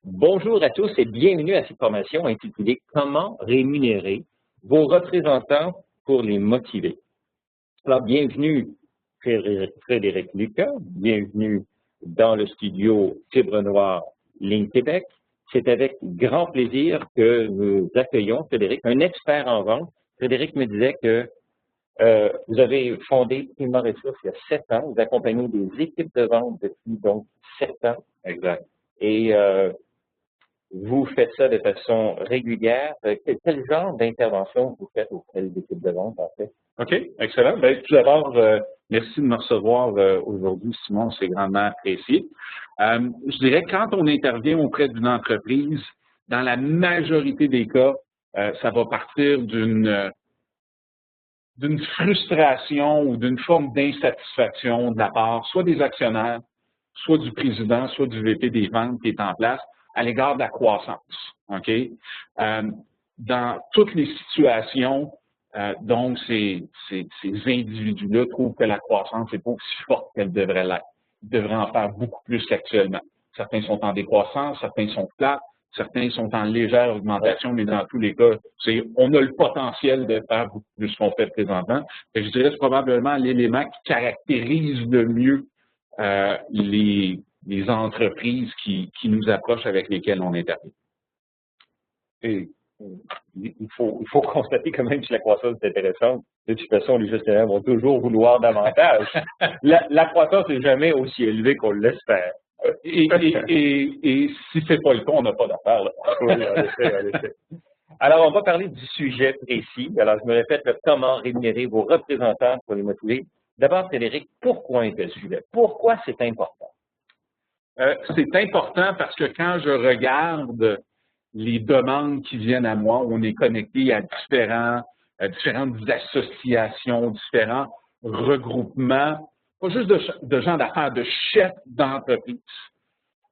Bonjour à tous et bienvenue à cette formation intitulée Comment rémunérer vos représentants pour les motiver. Alors, bienvenue Frédéric Lucas, bienvenue dans le studio Fibre Noire Ligne Québec. C'est avec grand plaisir que nous accueillons Frédéric, un expert en vente. Frédéric me disait que vous avez fondé Prima Ressources il y a 7 ans. Vous accompagnez des équipes de vente depuis donc 7 ans. Exact. Et vous faites ça de façon régulière. Quel genre d'intervention vous faites auprès des équipes de vente, en fait? OK, excellent. Bien, tout d'abord, merci de me recevoir aujourd'hui, Simon, c'est grandement apprécié. Je dirais que quand on intervient auprès d'une entreprise, dans la majorité des cas, ça va partir d'une frustration ou d'une forme d'insatisfaction de la part soit des actionnaires, soit du président, soit du VP des ventes qui est en place à l'égard de la croissance. OK? Dans toutes les situations, donc, ces individus-là trouvent que la croissance n'est pas aussi forte qu'elle devrait l'être. Ils devraient en faire beaucoup plus qu'actuellement. Certains sont en décroissance, certains sont plats, certains sont en légère augmentation, mais dans tous les cas, on a le potentiel de faire beaucoup plus ce qu'on fait présentement. Et je dirais que c'est probablement l'élément qui caractérise le mieux les entreprises qui nous approchent avec lesquelles on intervient. Et il faut constater quand même que la croissance est intéressante. De toute façon, les gestionnaires vont toujours vouloir davantage. La croissance n'est jamais aussi élevée qu'on l'espère. Et si ce n'est pas le cas, on n'a pas d'affaires. Oui, en effet. Alors, on va parler du sujet précis. Alors, je me répète, comment rémunérer vos représentants pour les motiver. D'abord, Frédéric, pourquoi un tel sujet? Pourquoi c'est important? C'est important parce que quand je regarde les demandes qui viennent à moi, on est connecté à différentes associations, différents regroupements, pas juste de gens d'affaires, de chefs d'entreprise.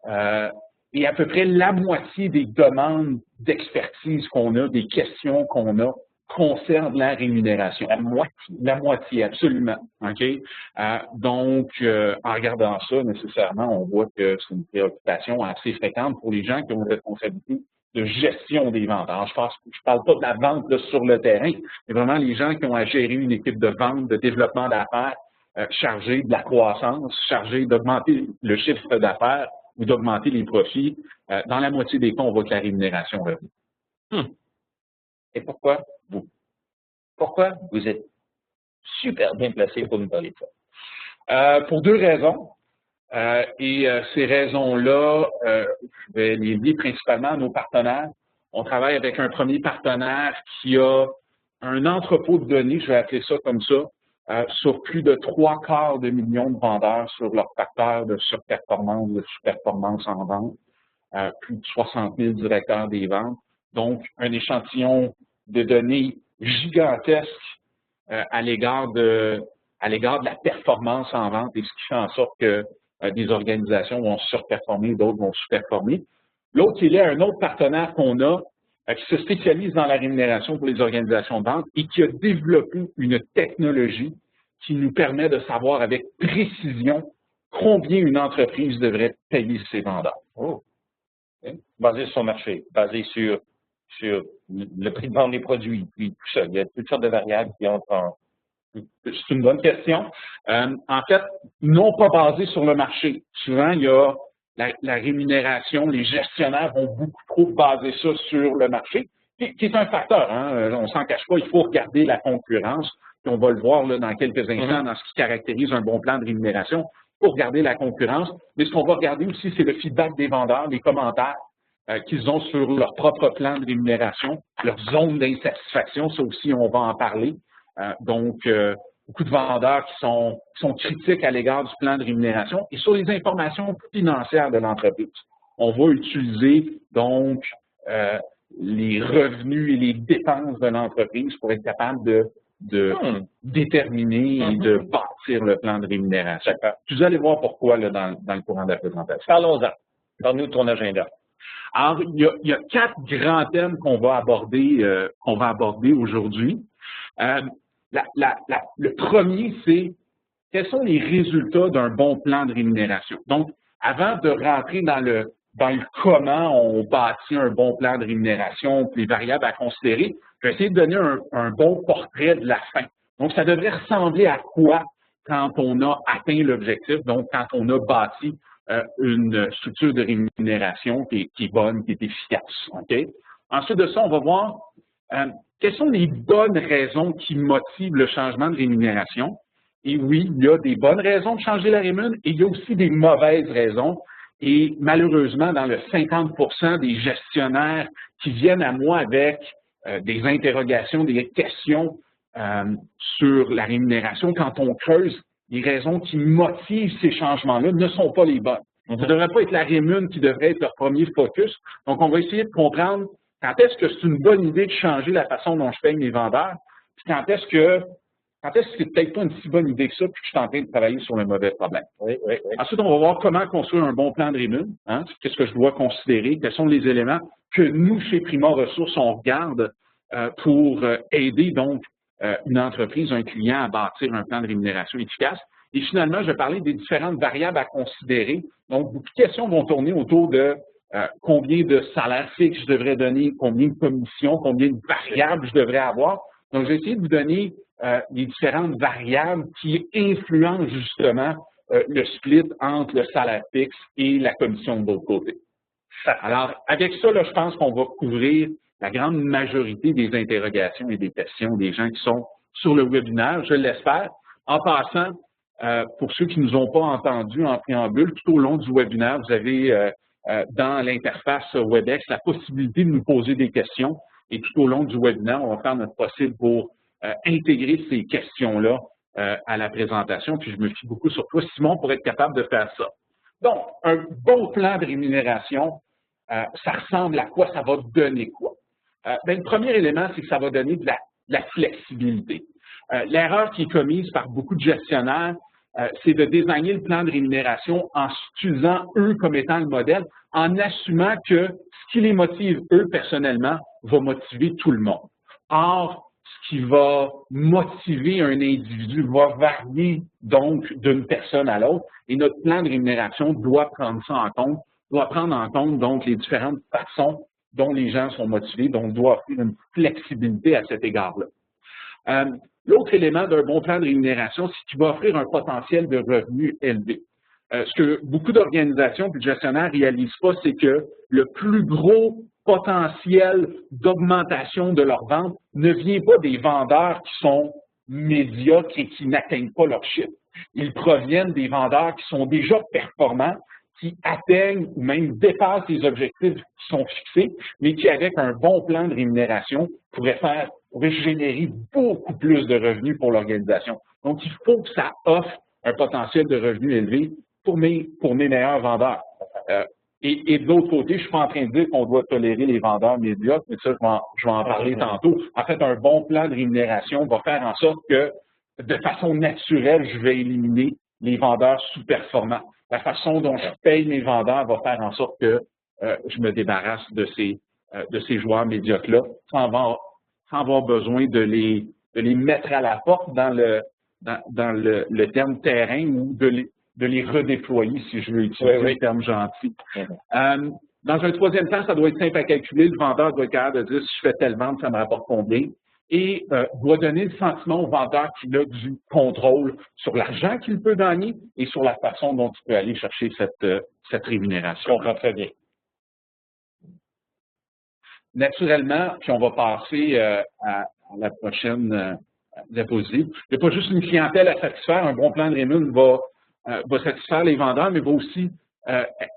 Et à peu près la moitié des demandes d'expertise qu'on a, des questions qu'on a, concernent la rémunération. La moitié, absolument. OK? Donc, en regardant ça, nécessairement, on voit que c'est une préoccupation assez fréquente pour les gens qui ont une responsabilité de gestion des ventes. Alors, je parle pas de la vente là, sur le terrain, mais vraiment les gens qui ont à gérer une équipe de vente, de développement d'affaires, chargée de la croissance, chargée d'augmenter le chiffre d'affaires ou d'augmenter les profits. Dans la moitié des cas, on voit que la rémunération revient. Et pourquoi vous? Pourquoi vous êtes super bien placé pour nous parler de ça? Pour 2 raisons. Ces raisons-là, je vais les lier principalement à nos partenaires. On travaille avec un premier partenaire qui a un entrepôt de données, je vais appeler ça comme ça, sur plus de 3/4 millions de vendeurs sur leur facteur de surperformance, de sous-performance en vente, plus de 60 000 directeurs des ventes. Donc, un échantillon de données gigantesque à l'égard de la performance en vente et ce qui fait en sorte que des organisations vont surperformer, d'autres vont sous-performer. L'autre, il est un autre partenaire qu'on a qui se spécialise dans la rémunération pour les organisations de vente et qui a développé une technologie qui nous permet de savoir avec précision combien une entreprise devrait payer ses vendeurs. Oh. Okay. Basé sur son marché, basé sur le prix de vente des produits, puis tout ça. Il y a toutes sortes de variables qui entrent en... C'est une bonne question. En fait, non pas basé sur le marché. Souvent, il y a la rémunération, les gestionnaires vont beaucoup trop baser ça sur le marché, qui est un facteur. Hein? On ne s'en cache pas, il faut regarder la concurrence, puis on va le voir là, dans quelques instants dans ce qui caractérise un bon plan de rémunération. Il faut regarder la concurrence, mais ce qu'on va regarder aussi, c'est le feedback des vendeurs, les commentaires qu'ils ont sur leur propre plan de rémunération, leur zone d'insatisfaction, ça aussi, on va en parler. Donc, beaucoup de vendeurs qui sont critiques à l'égard du plan de rémunération et sur les informations financières de l'entreprise. On va utiliser donc les revenus et les dépenses de l'entreprise pour être capable de déterminer et de bâtir le plan de rémunération. Vous allez voir pourquoi là, dans le courant de la présentation. Parlons-en. Parle-nous de ton agenda. Alors, il y a 4 grands thèmes qu'on va aborder aujourd'hui. Le premier, c'est quels sont les résultats d'un bon plan de rémunération. Donc, avant de rentrer dans le dans le comment on bâtit un bon plan de rémunération, puis les variables à considérer, je vais essayer de donner un bon portrait de la fin. Donc, ça devrait ressembler à quoi quand on a atteint l'objectif, donc quand on a bâti une structure de rémunération qui est bonne, qui est efficace. Okay? Ensuite de ça, on va voir quelles sont les bonnes raisons qui motivent le changement de rémunération. Et oui, il y a des bonnes raisons de changer la rémunération et il y a aussi des mauvaises raisons. Et malheureusement, dans le 50% des gestionnaires qui viennent à moi avec des interrogations, des questions sur la rémunération, quand on creuse, les raisons qui motivent ces changements-là ne sont pas les bonnes. Ça ne devrait pas être la rémunération qui devrait être leur premier focus. Donc, on va essayer de comprendre quand est-ce que c'est une bonne idée de changer la façon dont je paye mes vendeurs, puis quand est-ce que c'est peut-être pas une si bonne idée que ça, puis que je suis en train de travailler sur le mauvais problème. Oui. Ensuite, on va voir comment construire un bon plan de rémunération. Hein? Qu'est-ce que je dois considérer? Quels sont les éléments que nous, chez Prima Ressources, on regarde pour aider donc une entreprise, un client à bâtir un plan de rémunération efficace. Et finalement, je vais parler des différentes variables à considérer. Donc, beaucoup de questions vont tourner autour de combien de salaires fixes je devrais donner, combien de commissions, combien de variables je devrais avoir. Donc, je vais essayer de vous donner les différentes variables qui influencent justement le split entre le salaire fixe et la commission de l'autre côté. Alors, avec ça, là, je pense qu'on va couvrir la grande majorité des interrogations et des questions des gens qui sont sur le webinaire, je l'espère. En passant, pour ceux qui ne nous ont pas entendus en préambule, tout au long du webinaire, vous avez dans l'interface WebEx la possibilité de nous poser des questions. Et tout au long du webinaire, on va faire notre possible pour intégrer ces questions-là à la présentation. Puis je me fie beaucoup sur toi, Simon, pour être capable de faire ça. Donc, un bon plan de rémunération, ça ressemble à quoi? Ça va donner quoi? Le premier élément, c'est que ça va donner de la flexibilité. L'erreur qui est commise par beaucoup de gestionnaires, c'est de désigner le plan de rémunération en s'utilisant eux comme étant le modèle, en assumant que ce qui les motive eux personnellement va motiver tout le monde. Or, ce qui va motiver un individu va varier donc d'une personne à l'autre et notre plan de rémunération doit prendre ça en compte, doit prendre en compte donc les différentes façons dont les gens sont motivés, donc doit offrir une flexibilité à cet égard-là. L'autre élément d'un bon plan de rémunération, c'est qu'il va offrir un potentiel de revenus élevé. Ce que beaucoup d'organisations et de gestionnaires ne réalisent pas, c'est que le plus gros potentiel d'augmentation de leurs ventes ne vient pas des vendeurs qui sont médiocres et qui n'atteignent pas leur chiffre. Ils proviennent des vendeurs qui sont déjà performants, qui atteignent ou même dépassent les objectifs qui sont fixés, mais qui, avec un bon plan de rémunération, pourraient générer beaucoup plus de revenus pour l'organisation. Donc, il faut que ça offre un potentiel de revenus élevé pour mes meilleurs vendeurs. Et de l'autre côté, je ne suis pas en train de dire qu'on doit tolérer les vendeurs médiocres, mais ça, je vais en parler tantôt. En fait, un bon plan de rémunération va faire en sorte que, de façon naturelle, je vais éliminer les vendeurs sous-performants. La façon dont je paye mes vendeurs va faire en sorte que je me débarrasse de ces joueurs médiocres-là sans avoir besoin de les mettre à la porte dans le terme terrain ou de les redéployer, si je veux utiliser le terme gentil. Dans un troisième temps, ça doit être simple à calculer. Le vendeur doit être capable de dire si je fais telle vente, ça me rapporte combien. Et doit donner le sentiment au vendeur qu'il a du contrôle sur l'argent qu'il peut gagner et sur la façon dont il peut aller chercher cette rémunération. Je comprends très bien. Naturellement, puis on va passer à la prochaine diapositive. Il n'y a pas juste une clientèle à satisfaire. Un bon plan de rémunération va satisfaire les vendeurs, mais va aussi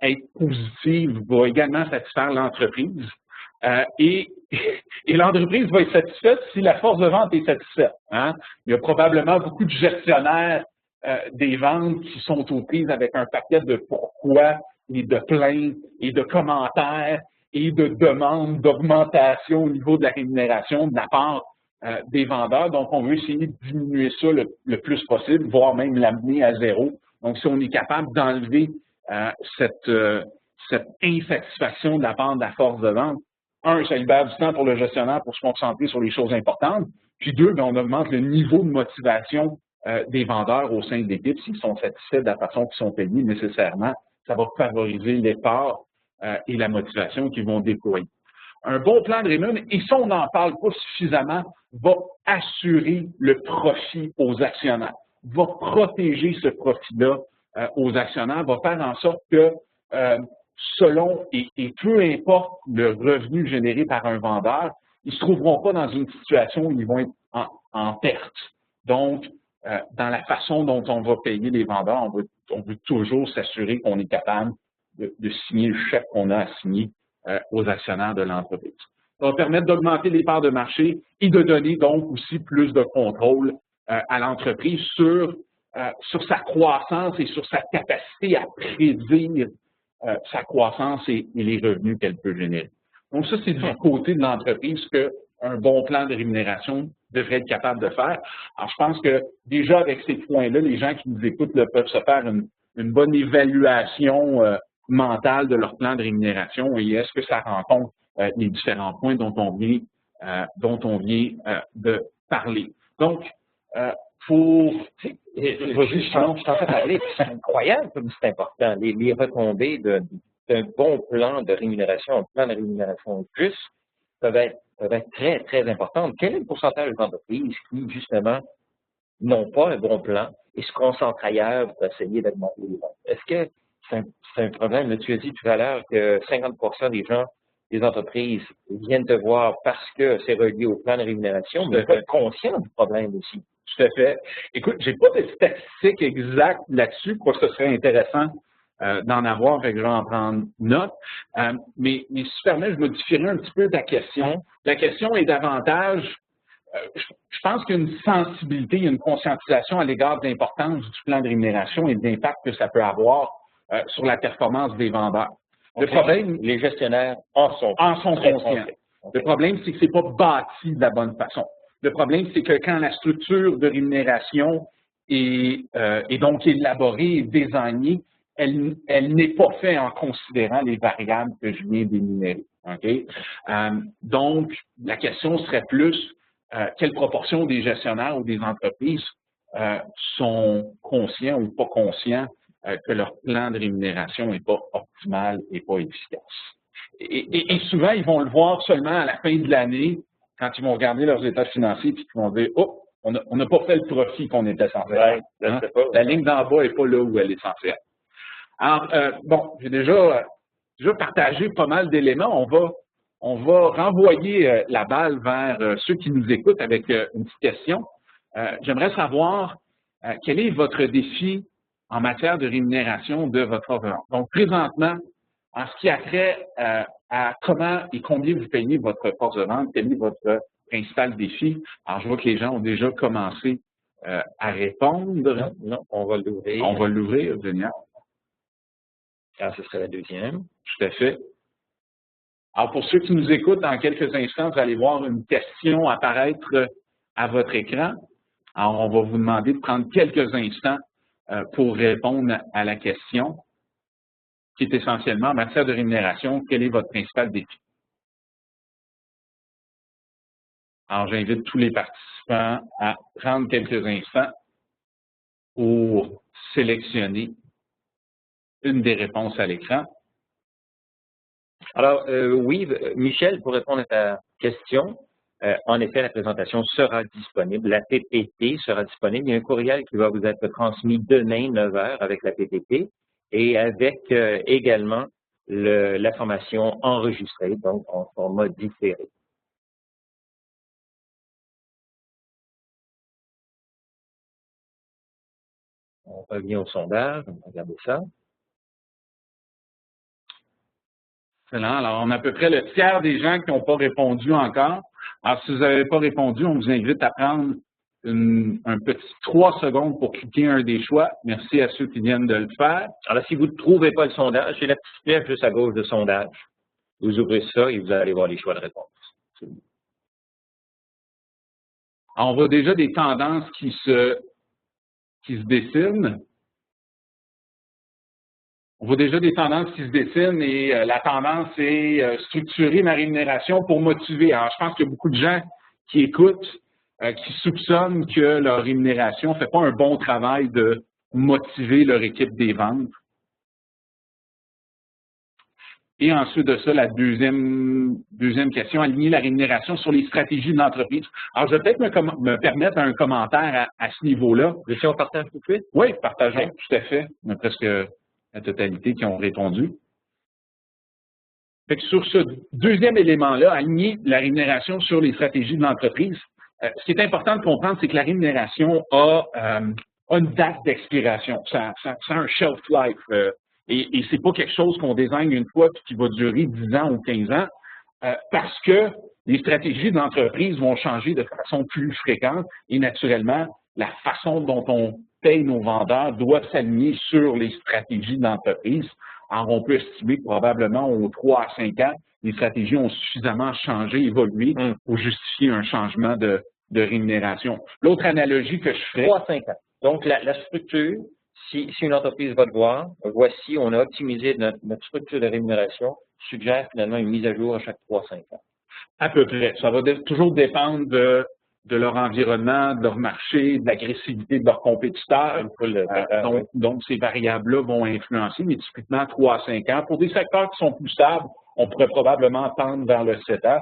être positive, va également satisfaire l'entreprise. Et l'entreprise va être satisfaite si la force de vente est satisfaite. Hein? Il y a probablement beaucoup de gestionnaires des ventes qui sont aux prises avec un paquet de pourquoi et de plaintes et de commentaires et de demandes d'augmentation au niveau de la rémunération de la part des vendeurs. Donc, on veut essayer de diminuer ça le plus possible, voire même l'amener à zéro. Donc, si on est capable d'enlever cette insatisfaction de la part de la force de vente, un, ça libère du temps pour le gestionnaire pour se concentrer sur les choses importantes. Puis deux, on augmente le niveau de motivation des vendeurs au sein de l'équipe. S'ils sont satisfaits de la façon qu'ils sont payés nécessairement, ça va favoriser l'effort et la motivation qu'ils vont déployer. Un bon plan de rémunération, et ça, on n'en parle pas suffisamment, va assurer le profit aux actionnaires, va protéger ce profit-là aux actionnaires, va faire en sorte que selon et peu importe le revenu généré par un vendeur, ils ne se trouveront pas dans une situation où ils vont être en perte. Donc, dans la façon dont on va payer les vendeurs, on veut toujours s'assurer qu'on est capable de signer le chèque qu'on a à signer aux actionnaires de l'entreprise. Ça va permettre d'augmenter les parts de marché et de donner donc aussi plus de contrôle à l'entreprise sur sa croissance et sur sa capacité à prédire sa croissance et les revenus qu'elle peut générer. Donc ça, c'est du côté de l'entreprise qu'un bon plan de rémunération devrait être capable de faire. Alors, je pense que déjà avec ces points-là, les gens qui nous écoutent là, peuvent se faire une bonne évaluation mentale de leur plan de rémunération et est-ce que ça rencontre les différents points dont on vient de parler. Donc, je suis en train de parler, c'est incroyable comme c'est important. Les retombées d'un bon plan de rémunération, un plan de rémunération juste, peuvent être très, très importantes. Quel est le pourcentage d'entreprises qui, justement, n'ont pas un bon plan et se concentrent ailleurs pour essayer d'augmenter les ventes? Est-ce que c'est un problème? Là, tu as dit tout à l'heure que 50% des gens, des entreprises viennent te voir parce que c'est relié au plan de rémunération, mais pas conscient du problème aussi. Tout à fait. Écoute, j'ai pas de statistiques exactes là-dessus, quoi, ce serait intéressant d'en avoir, fait que je vais en prendre note. Mais si tu permets, je modifierai un petit peu ta question. La question est davantage, je pense qu'il y a une sensibilité, il y a une conscientisation à l'égard de l'importance du plan de rémunération et de l'impact que ça peut avoir sur la performance des vendeurs. Le problème, les gestionnaires en sont conscients. Le problème, c'est que c'est pas bâti de la bonne façon. Le problème, c'est que quand la structure de rémunération est donc élaborée et désignée, elle n'est pas faite en considérant les variables que je viens d'énumérer. Okay? Donc, la question serait plus quelle proportion des gestionnaires ou des entreprises sont conscients ou pas conscients que leur plan de rémunération n'est pas optimal et pas efficace. Et souvent, ils vont le voir seulement à la fin de l'année, quand ils vont regarder leurs états financiers et qu'ils vont dire « Oh, on n'a pas fait le profit qu'on était censé faire. Hein? La ligne d'en bas n'est pas là où elle est censée être. » Alors, bon, j'ai déjà partagé pas mal d'éléments. On va renvoyer la balle vers ceux qui nous écoutent avec une petite question. J'aimerais savoir quel est votre défi en matière de rémunération de votre force de vente. Donc, présentement, en ce qui a trait à comment et combien vous payez votre force de vente, quel est votre principal défi? Alors, je vois que les gens ont déjà commencé à répondre. Non, on va l'ouvrir. On va l'ouvrir, génial. Alors, ce serait la deuxième. Tout à fait. Alors, pour ceux qui nous écoutent, dans quelques instants, vous allez voir une question apparaître à votre écran. Alors, on va vous demander de prendre quelques instants pour répondre à la question, qui est essentiellement en matière de rémunération, quel est votre principal défi? Alors, j'invite tous les participants à prendre quelques instants pour sélectionner une des réponses à l'écran. Alors, oui, Michel, pour répondre à ta question, en effet, la présentation sera disponible. La PPT sera disponible. Il y a un courriel qui va vous être transmis demain, 9 h, avec la PPT et avec également la formation enregistrée, donc en format différé. On revient au sondage, on va regarder ça. Excellent. Alors, on a à peu près le tiers des gens qui n'ont pas répondu encore. Alors, si vous n'avez pas répondu, on vous invite à prendre un petit 3 secondes pour cliquer un des choix. Merci à ceux qui viennent de le faire. Alors, si vous ne trouvez pas le sondage, c'est la petite flèche juste à gauche de sondage. Vous ouvrez ça et vous allez voir les choix de réponse. Alors, on voit déjà des tendances qui se dessinent. On voit déjà des tendances qui se dessinent et la tendance est structurer ma rémunération pour motiver. Alors, je pense qu'il y a beaucoup de gens qui écoutent, qui soupçonnent que leur rémunération ne fait pas un bon travail de motiver leur équipe des ventes. Et ensuite de ça, la deuxième question, aligner la rémunération sur les stratégies de l'entreprise. Alors, je vais peut-être me permettre un commentaire à ce niveau-là. Si on partage tout de suite? Oui, partageons, tout à fait. On a presque la totalité qui ont répondu. Fait que sur ce deuxième élément-là, aligner la rémunération sur les stratégies de l'entreprise, ce qui est important de comprendre, c'est que la rémunération a une date d'expiration. Ça a un shelf life. Et c'est pas quelque chose qu'on désigne une fois puis qui va durer 10 ans ou 15 ans, parce que les stratégies d'entreprise vont changer de façon plus fréquente et naturellement, la façon dont on paye nos vendeurs doit s'aligner sur les stratégies d'entreprise. Alors, on peut estimer que probablement aux 3 à 5 ans, les stratégies ont suffisamment changé, évolué pour justifier un changement de rémunération. L'autre analogie que je fais… 3 à 5 ans. Donc, la structure, si une entreprise va te voir, voici, on a optimisé notre structure de rémunération, suggère finalement une mise à jour à chaque 3 à 5 ans. À peu près. Ça va toujours dépendre de leur environnement, de leur marché, de l'agressivité de leurs compétiteurs. Donc, ces variables-là vont influencer, mais typiquement 3 à 5 ans. Pour des secteurs qui sont plus stables, on pourrait probablement tendre vers le 7 ans,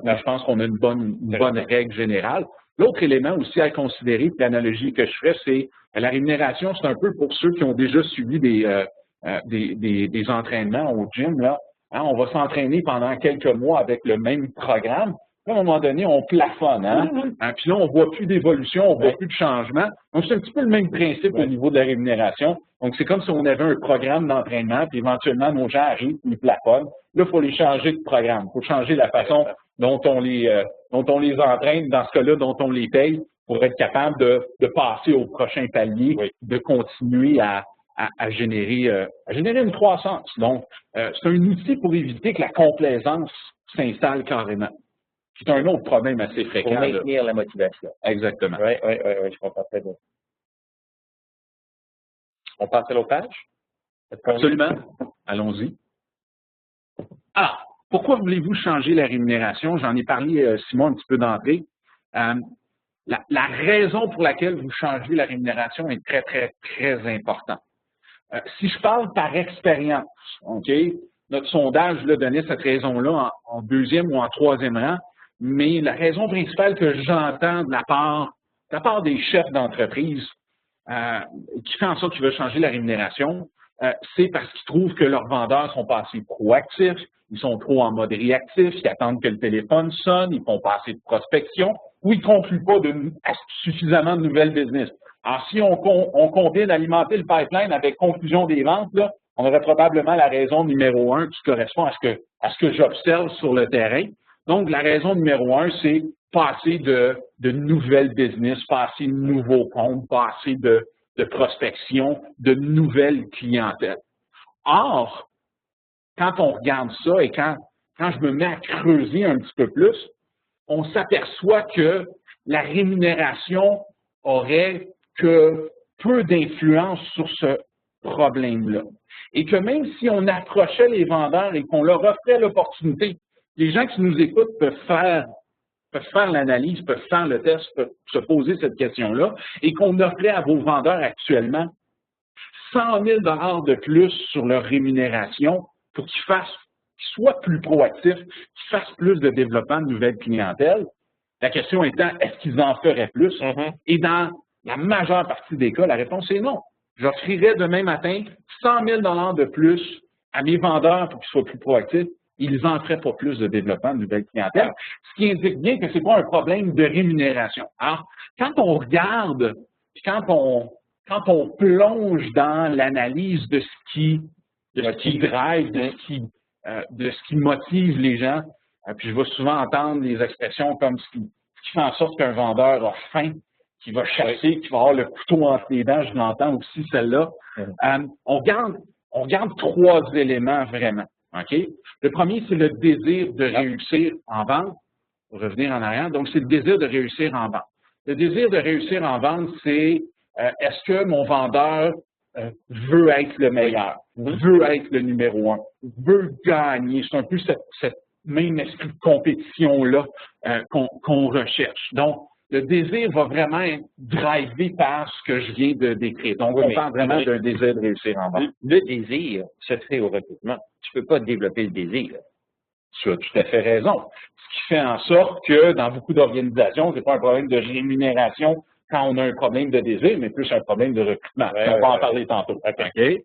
mais je pense qu'on a une bonne règle générale. L'autre élément aussi à considérer, l'analogie que je ferais, c'est la rémunération, c'est un peu pour ceux qui ont déjà suivi des entraînements au gym, là. Hein, on va s'entraîner pendant quelques mois avec le même programme. Là, à un moment donné, on plafonne. Hein? Puis là, on ne voit plus d'évolution, on ne voit plus de changement. Donc, c'est un petit peu le même principe au niveau de la rémunération. Donc, c'est comme si on avait un programme d'entraînement, puis éventuellement, nos gens arrivent, ils plafonnent. Là, il faut les changer de programme. Il faut changer la façon dont on les entraîne, dans ce cas-là, dont on les paye, pour être capable de passer au prochain palier, de continuer à générer une croissance. Donc, c'est un outil pour éviter que la complaisance s'installe carrément. C'est un autre problème assez fréquent. Pour maintenir la motivation. Exactement. Oui, je comprends très bien. On passe à l'autre page? Absolument. Allons-y. Alors, pourquoi voulez-vous changer la rémunération? J'en ai parlé, Simon, un petit peu d'entrée. La raison pour laquelle vous changez la rémunération est très, très, très importante. Si je parle par expérience, OK, notre sondage là, donnait cette raison-là en deuxième ou en troisième rang, mais la raison principale que j'entends de la part des chefs d'entreprise qui fait en sorte qu'ils veulent changer la rémunération, c'est parce qu'ils trouvent que leurs vendeurs sont pas assez proactifs, ils sont trop en mode réactif, ils attendent que le téléphone sonne, ils font pas assez de prospection ou ils ne concluent pas suffisamment de nouvelles business. Alors, si on convient d'alimenter le pipeline avec conclusion des ventes, là, on aurait probablement la raison numéro 1 qui correspond à ce que j'observe sur le terrain. Donc, la raison numéro 1, c'est pas assez de nouvelles business, pas assez de nouveaux comptes, pas assez de prospection, de nouvelles clientèles. Or, quand on regarde ça et quand je me mets à creuser un petit peu plus, on s'aperçoit que la rémunération aurait que peu d'influence sur ce problème-là. Et que même si on approchait les vendeurs et qu'on leur offrait l'opportunité, les gens qui nous écoutent peuvent faire l'analyse, peuvent faire le test, peuvent se poser cette question-là, et qu'on offrait à vos vendeurs actuellement 100 000 $ de plus sur leur rémunération pour qu'ils soient plus proactifs, qu'ils fassent plus de développement de nouvelles clientèles. La question étant, est-ce qu'ils en feraient plus? Et dans la majeure partie des cas, la réponse est non. J'offrirais demain matin 100 000 $ de plus à mes vendeurs pour qu'ils soient plus proactifs. Ils n'en feraient pas plus de développement de nouvelles clientèles, ce qui indique bien que ce n'est pas un problème de rémunération. Alors, quand on regarde, quand on plonge dans l'analyse de ce qui drive, de ce qui motive les gens, puis je vais souvent entendre des expressions comme ce qui fait en sorte qu'un vendeur a faim, qui va chasser, qui va avoir le couteau entre les dents, je l'entends aussi celle-là. On regarde 3 éléments vraiment. Okay? Le premier, c'est le désir de réussir en vente. Pour revenir en arrière, donc c'est le désir de réussir en vente. Le désir de réussir en vente, c'est est-ce que mon vendeur veut être le meilleur, veut être le numéro 1, veut gagner. C'est un peu cette même esprit de compétition-là qu'on recherche. Donc, le désir va vraiment être drivé par ce que je viens de décrire. Donc, on parle vraiment d'un désir de réussir en vente. Le désir se fait au recrutement. Tu ne peux pas développer le désir. Tu as tout à fait raison. Ce qui fait en sorte que dans beaucoup d'organisations, c'est pas un problème de rémunération quand on a un problème de désir, mais plus un problème de recrutement. On va en parler tantôt. Okay?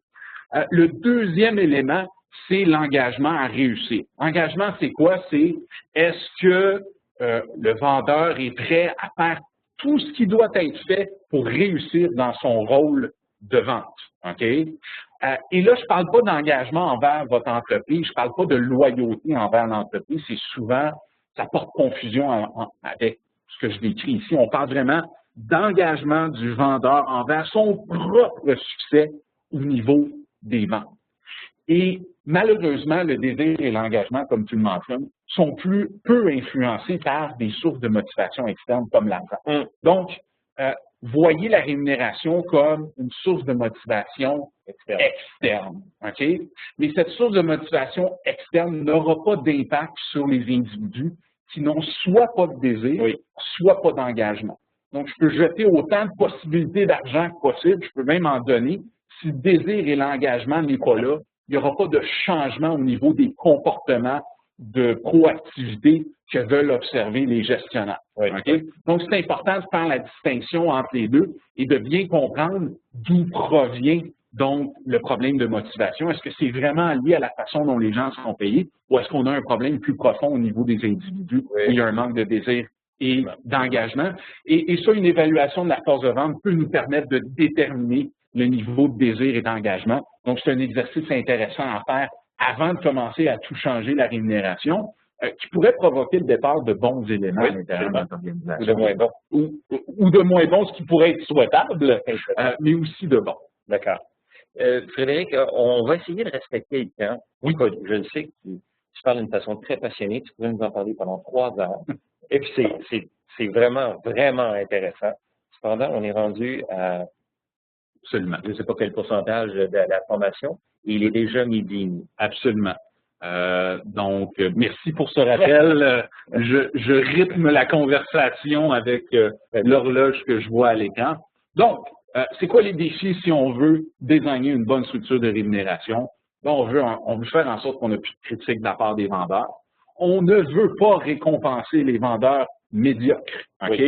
Le deuxième élément, c'est l'engagement à réussir. L'engagement, c'est quoi? C'est est-ce que le vendeur est prêt à faire tout ce qui doit être fait pour réussir dans son rôle de vente. OK? Et là, je ne parle pas d'engagement envers votre entreprise, je ne parle pas de loyauté envers l'entreprise, c'est souvent, ça porte confusion avec ce que je décris ici. On parle vraiment d'engagement du vendeur envers son propre succès au niveau des ventes. Et malheureusement, le désir et l'engagement, comme tu le mentionnes, sont peu influencés par des sources de motivation externes comme l'argent. Donc, voyez la rémunération comme une source de motivation externe. OK? Mais cette source de motivation externe n'aura pas d'impact sur les individus qui n'ont soit pas de désir, soit pas d'engagement. Donc, je peux jeter autant de possibilités d'argent que possible, je peux même en donner. Si le désir et l'engagement n'est pas là, il n'y aura pas de changement au niveau des comportements de proactivité que veulent observer les gestionnaires. Okay? Donc, c'est important de faire la distinction entre les deux et de bien comprendre d'où provient donc le problème de motivation. Est-ce que c'est vraiment lié à la façon dont les gens sont payés ou est-ce qu'on a un problème plus profond au niveau des individus où il y a un manque de désir et d'engagement? Et ça, une évaluation de la force de vente peut nous permettre de déterminer le niveau de désir et d'engagement. Donc, c'est un exercice intéressant à faire avant de commencer à tout changer la rémunération, qui pourrait provoquer le départ de bons éléments à l'intérieur de notre organisation. Ou de moins bons. Ou de moins bons, ce qui pourrait être souhaitable, mais aussi de bons. D'accord. Frédéric, on va essayer de respecter le temps. Oui, je le sais que tu parles d'une façon très passionnée. Tu pourrais nous en parler pendant 3 heures. Et puis, c'est vraiment, vraiment intéressant. Cependant, on est rendu à... Absolument. Je ne sais pas quel pourcentage de la formation. Il est déjà midi. Absolument. Donc, merci pour ce rappel. Je rythme la conversation avec l'horloge que je vois à l'écran. Donc, c'est quoi les défis si on veut désigner une bonne structure de rémunération? Bon, on veut faire en sorte qu'on n'a plus de critiques de la part des vendeurs. On ne veut pas récompenser les vendeurs médiocres. OK?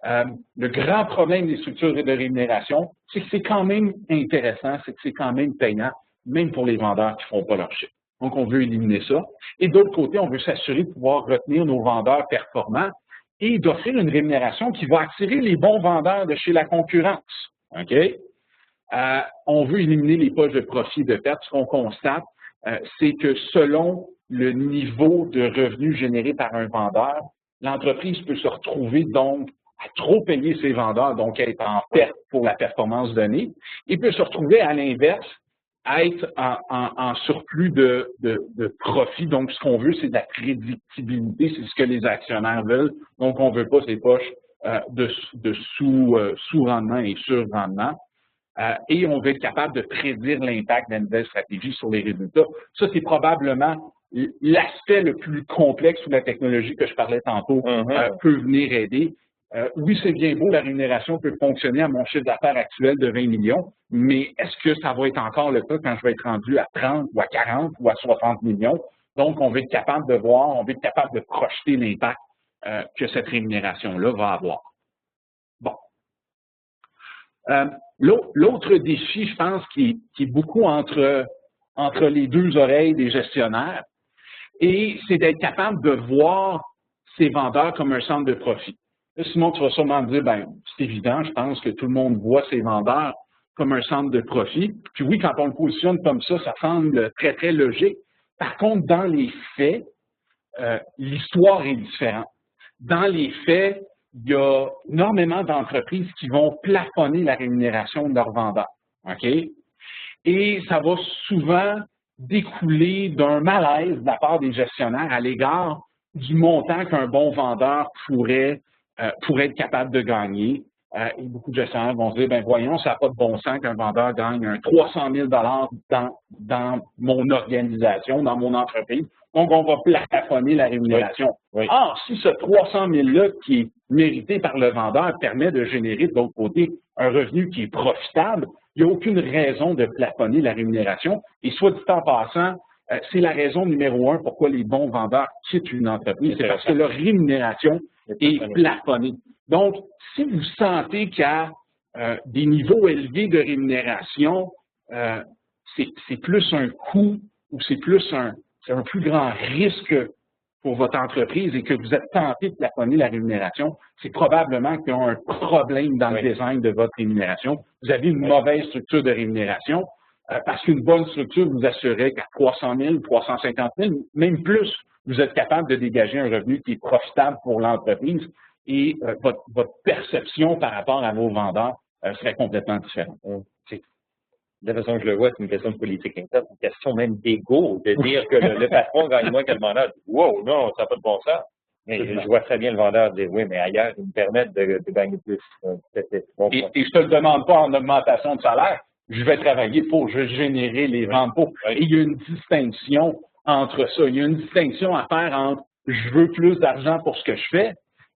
Le grand problème des structures de rémunération, c'est que c'est quand même intéressant, c'est que c'est quand même payant, même pour les vendeurs qui ne font pas leur chiffre. Donc, on veut éliminer ça. Et d'autre côté, on veut s'assurer de pouvoir retenir nos vendeurs performants et d'offrir une rémunération qui va attirer les bons vendeurs de chez la concurrence. OK? On veut éliminer les poches de profit de perte. Ce qu'on constate, c'est que selon le niveau de revenus généré par un vendeur, l'entreprise peut se retrouver donc à trop payer ses vendeurs, donc être en perte pour la performance donnée, et peut se retrouver à l'inverse, à être en surplus de profit. Donc, ce qu'on veut, c'est de la prédictibilité, c'est ce que les actionnaires veulent. Donc, on ne veut pas ces poches de sous-rendement et sur-rendement. Et on veut être capable de prédire l'impact de la nouvelle stratégie sur les résultats. Ça, c'est probablement l'aspect le plus complexe où la technologie que je parlais tantôt peut venir aider. Oui, c'est bien beau, la rémunération peut fonctionner à mon chiffre d'affaires actuel de 20 millions, mais est-ce que ça va être encore le cas quand je vais être rendu à 30 ou à 40 ou à 60 millions? Donc, on va être capable de voir, on va être capable de projeter l'impact que cette rémunération-là va avoir. Bon. L'autre défi, je pense, qui est beaucoup entre les deux oreilles des gestionnaires, et c'est d'être capable de voir ces vendeurs comme un centre de profit. Là, Simon, tu vas sûrement me dire, ben, c'est évident, je pense que tout le monde voit ces vendeurs comme un centre de profit. Puis oui, quand on le positionne comme ça semble très, très logique. Par contre, dans les faits, l'histoire est différente. Dans les faits, il y a énormément d'entreprises qui vont plafonner la rémunération de leurs vendeurs. OK? Et ça va souvent découler d'un malaise de la part des gestionnaires à l'égard du montant qu'un bon vendeur pourrait être capable de gagner. Et beaucoup de gestionnaires vont se dire, ben voyons, ça n'a pas de bon sens qu'un vendeur gagne un 300 000 dans mon organisation, dans mon entreprise. Donc, on va plafonner la rémunération. Oui. Or, si ce 300 000-là qui est mérité par le vendeur permet de générer de l'autre côté un revenu qui est profitable, il n'y a aucune raison de plafonner la rémunération. Et soit dit en passant, c'est la raison numéro 1 pourquoi les bons vendeurs quittent une entreprise, c'est parce que leur rémunération est plafonnée. Donc, si vous sentez qu'il y a des niveaux élevés de rémunération, c'est plus un coût ou c'est un plus grand risque pour votre entreprise et que vous êtes tenté de plafonner la rémunération, c'est probablement qu'il y a un problème dans le design de votre rémunération. Vous avez une mauvaise structure de rémunération parce qu'une bonne structure vous assurerait qu'à 300 000, 350 000, même plus, vous êtes capable de dégager un revenu qui est profitable pour l'entreprise et votre perception par rapport à vos vendeurs serait complètement différente. De la façon que je le vois, c'est une question de politique interne, c'est une question même d'ego, de dire que le patron gagne moins que le vendeur. Wow, non, ça n'a pas de bon sens. Mais je vois très bien le vendeur dire, oui, mais ailleurs, ils me permettent de gagner plus. Et je ne te le demande pas en augmentation de salaire, je vais travailler pour, je vais générer les ventes pour. Et il y a une distinction entre ça. Il y a une distinction à faire entre je veux plus d'argent pour ce que je fais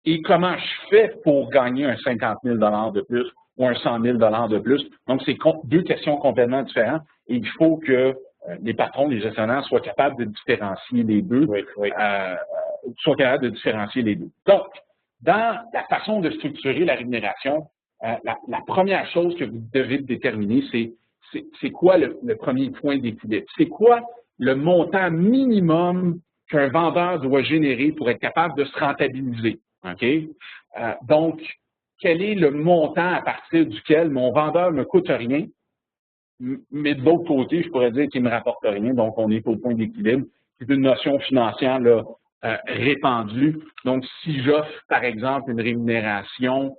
et comment je fais pour gagner un 50 000 $ de plus ou un 100 000 $, de plus. Donc, c'est deux questions complètement différentes et il faut que les patrons, les gestionnaires soient capables de différencier les deux. Soient capables de différencier les deux. Donc, dans la façon de structurer la rémunération, la première chose que vous devez déterminer, c'est quoi le premier point d'équilibre? C'est quoi le montant minimum qu'un vendeur doit générer pour être capable de se rentabiliser? OK? Donc, quel est le montant à partir duquel mon vendeur ne me coûte rien, mais de l'autre côté, je pourrais dire qu'il ne me rapporte rien, donc on est au point d'équilibre. C'est une notion financière là, répandue. Donc, si j'offre, par exemple, une rémunération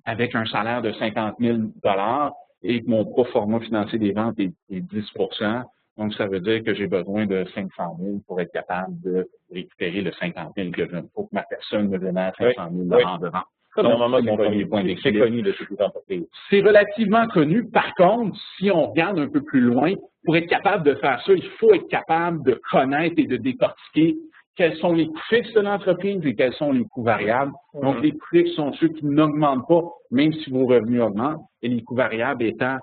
avec un salaire de 50 000 $ et que mon pro forma financier des ventes est 10 %, donc ça veut dire que j'ai besoin de 500 000 pour être capable de récupérer le 50 000 que je ne faut que ma personne me génère 500 000 $ de vente. C'est connu de toutes les entreprises. C'est relativement connu. Par contre, si on regarde un peu plus loin, pour être capable de faire ça, il faut être capable de connaître et de décortiquer quels sont les coûts fixes de l'entreprise et quels sont les coûts variables. Donc, les coûts fixes sont ceux qui n'augmentent pas, même si vos revenus augmentent, et les coûts variables étant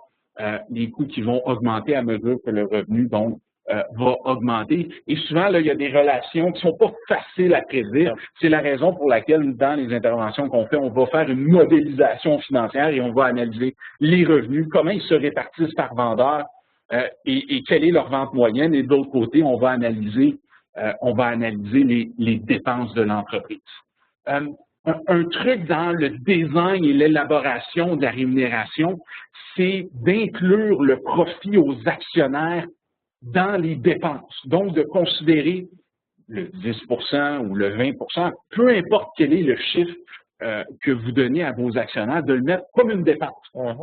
les coûts qui vont augmenter à mesure que le revenu, donc, va augmenter. Et souvent, là, il y a des relations qui ne sont pas faciles à prédire. C'est la raison pour laquelle, dans les interventions qu'on fait, on va faire une modélisation financière et on va analyser les revenus, comment ils se répartissent par vendeur et quelle est leur vente moyenne. Et de l'autre côté, on va analyser les dépenses de l'entreprise. Un truc dans le design et l'élaboration de la rémunération, c'est d'inclure le profit aux actionnaires dans les dépenses. Donc, de considérer le 10 % ou le 20 %, peu importe quel est le chiffre que vous donnez à vos actionnaires, de le mettre comme une dépense.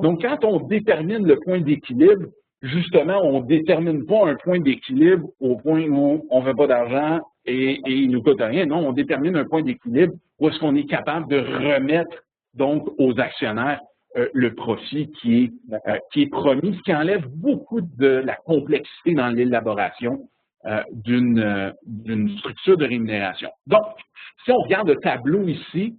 Donc, quand on détermine le point d'équilibre, justement, on ne détermine pas un point d'équilibre au point où on ne veut pas d'argent et il ne nous coûte rien. Non, on détermine un point d'équilibre où est-ce qu'on est capable de remettre donc aux actionnaires le profit qui est promis, ce qui enlève beaucoup de la complexité dans l'élaboration d'une structure de rémunération. Donc, si on regarde le tableau ici,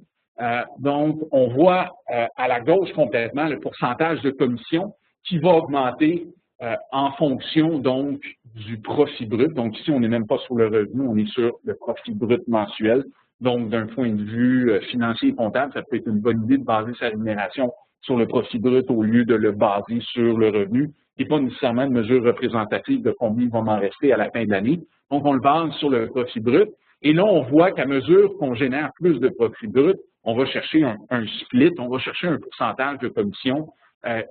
donc on voit à la gauche complètement le pourcentage de commission qui va augmenter en fonction donc du profit brut. Donc ici, on n'est même pas sur le revenu, on est sur le profit brut mensuel. Donc, d'un point de vue financier et comptable, ça peut être une bonne idée de baser sa rémunération sur le profit brut au lieu de le baser sur le revenu, qui n'est pas nécessairement une mesure représentative de combien il va m'en rester à la fin de l'année. Donc, on le base sur le profit brut. Et là, on voit qu'à mesure qu'on génère plus de profit brut, on va chercher un split, on va chercher un pourcentage de commission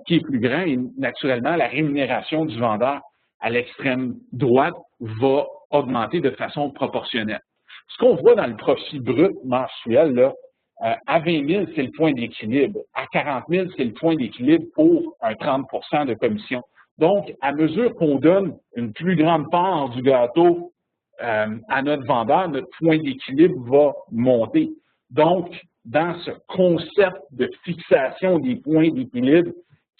qui est plus grand et naturellement, la rémunération du vendeur à l'extrême droite va augmenter de façon proportionnelle. Ce qu'on voit dans le profit brut mensuel, là, à 20 000, c'est le point d'équilibre. À 40 000, c'est le point d'équilibre pour un 30 % de commission. Donc, à mesure qu'on donne une plus grande part du gâteau à notre vendeur, notre point d'équilibre va monter. Donc, dans ce concept de fixation des points d'équilibre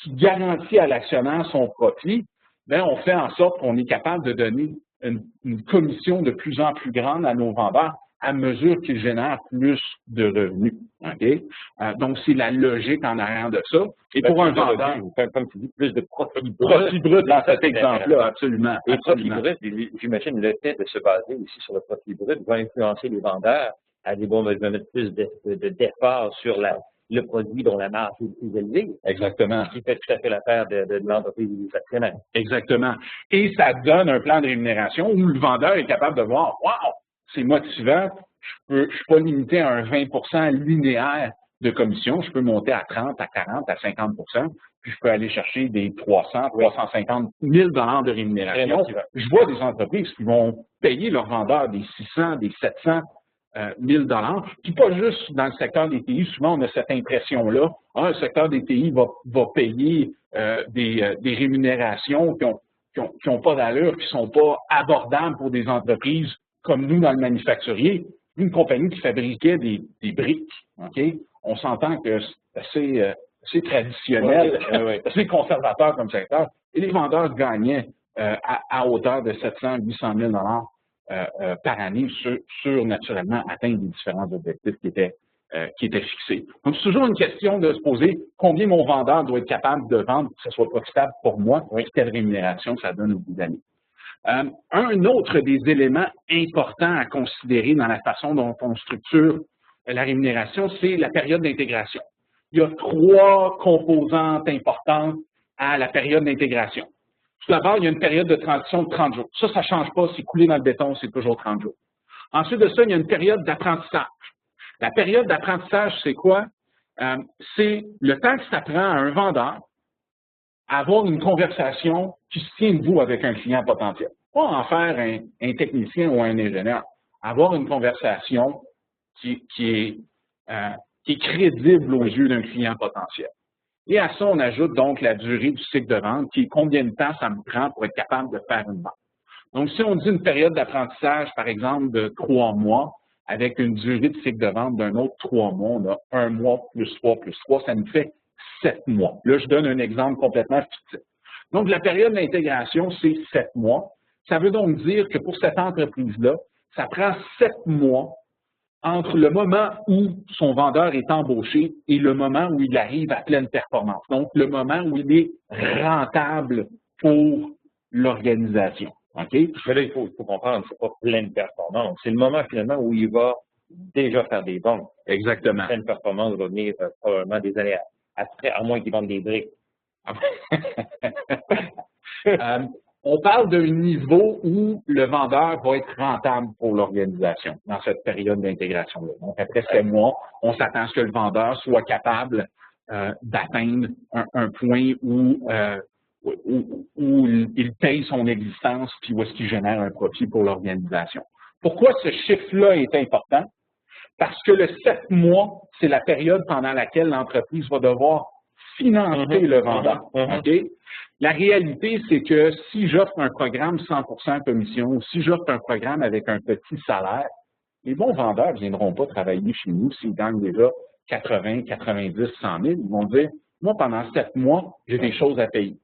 qui garantit à l'actionnaire son profit, bien, on fait en sorte qu'on est capable de donner une commission de plus en plus grande à nos vendeurs à mesure qu'ils génèrent plus de revenus. Okay? Donc, c'est la logique en arrière de ça. Et pour un vendeur, comme tu dis, plus de profit brut dans cet exemple-là, absolument. Et profit brut, j'imagine le fait de se baser aussi sur le profit brut va influencer les vendeurs à dire, bon, ben, je vais mettre plus d'efforts sur le produit dont la marge est plus élevée. Exactement. Ce qui fait tout à fait l'affaire de l'entreprise et des actionnaires. Exactement. Et ça donne un plan de rémunération où le vendeur est capable de voir, wow, c'est motivant, je ne suis pas limité à un 20% linéaire de commission, je peux monter à 30, à 40, à 50%, puis je peux aller chercher des 300, 350 000 $ de rémunération. Je vois des entreprises qui vont payer leurs vendeurs des 600, des 700 000 $. Puis pas juste dans le secteur des TI, souvent on a cette impression-là, le secteur des TI va payer des rémunérations qui ont pas d'allure, qui sont pas abordables pour des entreprises comme nous dans le manufacturier. Une compagnie qui fabriquait des briques, OK? On s'entend que c'est assez traditionnel, assez conservateur comme secteur, et les vendeurs gagnaient à hauteur de 700 800 000 $ par année sur naturellement atteindre les différents objectifs qui étaient fixés. Donc, c'est toujours une question de se poser combien mon vendeur doit être capable de vendre pour que ce soit profitable pour moi, et quelle rémunération ça donne au bout d'année. Un autre des éléments importants à considérer dans la façon dont on structure la rémunération, c'est la période d'intégration. Il y a 3 composantes importantes à la période d'intégration. Tout d'abord, il y a une période de transition de 30 jours. Ça ne change pas, c'est coulé dans le béton, c'est toujours 30 jours. Ensuite de ça, il y a une période d'apprentissage. La période d'apprentissage, c'est quoi? C'est le temps que ça prend à un vendeur à avoir une conversation qui se tient debout avec un client potentiel. Pas en faire un technicien ou un ingénieur. Avoir une conversation qui est crédible aux yeux d'un client potentiel. Et à ça, on ajoute donc la durée du cycle de vente, qui est combien de temps ça me prend pour être capable de faire une vente. Donc, si on dit une période d'apprentissage, par exemple, de 3 mois, avec une durée de cycle de vente d'un autre 3 mois, on a 1 mois plus 3 plus 3, ça nous fait 7 mois. Là, je donne un exemple complètement fictif. Donc, la période d'intégration, c'est 7 mois. Ça veut donc dire que pour cette entreprise-là, ça prend 7 mois entre le moment où son vendeur est embauché et le moment où il arrive à pleine performance. Donc, le moment où il est rentable pour l'organisation. OK? Mais là, il faut comprendre, c'est pas pleine performance. C'est le moment finalement où il va déjà faire des ventes. Exactement. Pleine performance va venir probablement des années après, à moins qu'il vende des briques. On parle d'un niveau où le vendeur va être rentable pour l'organisation dans cette période d'intégration-là. Donc, après 7 mois, on s'attend à ce que le vendeur soit capable d'atteindre un point où il paye son existence puis où est-ce qu'il génère un profit pour l'organisation. Pourquoi ce chiffre-là est important? Parce que le 7 mois, c'est la période pendant laquelle l'entreprise va devoir financer le vendeur. Okay? La réalité, c'est que si j'offre un programme 100% commission, ou si j'offre un programme avec un petit salaire, les bons vendeurs ne viendront pas travailler chez nous s'ils gagnent déjà 80, 90, 100 000. Ils vont dire, moi, pendant 7 mois, j'ai des choses à payer.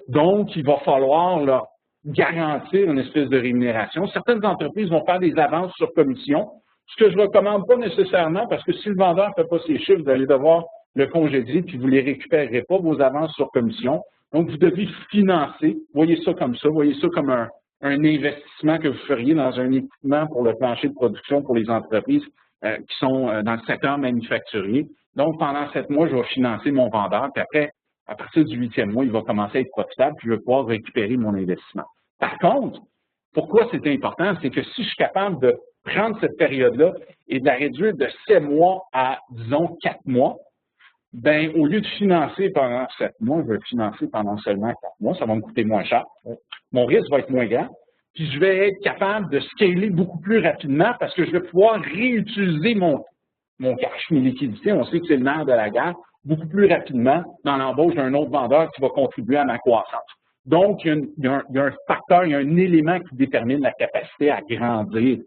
Donc, il va falloir là, garantir une espèce de rémunération. Certaines entreprises vont faire des avances sur commission, ce que je ne recommande pas nécessairement parce que si le vendeur ne fait pas ses chiffres, vous allez devoir le congédier puis vous ne les récupérerez pas, vos avances sur commission. Donc, vous devez financer. Voyez ça comme ça. Voyez ça comme un investissement que vous feriez dans un équipement pour le plancher de production pour les entreprises qui sont dans le secteur manufacturier. Donc, pendant 7 mois, je vais financer mon vendeur. Puis après, à partir du 8e mois, il va commencer à être profitable puis je vais pouvoir récupérer mon investissement. Par contre, pourquoi c'est important? C'est que si je suis capable de prendre cette période-là et de la réduire de 7 mois à, disons, 4 mois, bien, au lieu de financer pendant 7 mois, je vais financer pendant seulement 4 mois. Ça va me coûter moins cher. Mon risque va être moins grand. Puis, je vais être capable de scaler beaucoup plus rapidement parce que je vais pouvoir réutiliser mon cash, mes liquidités. On sait que c'est le nerf de la guerre, beaucoup plus rapidement dans l'embauche d'un autre vendeur qui va contribuer à ma croissance. Donc, il y a un facteur, il y a un élément qui détermine la capacité à grandir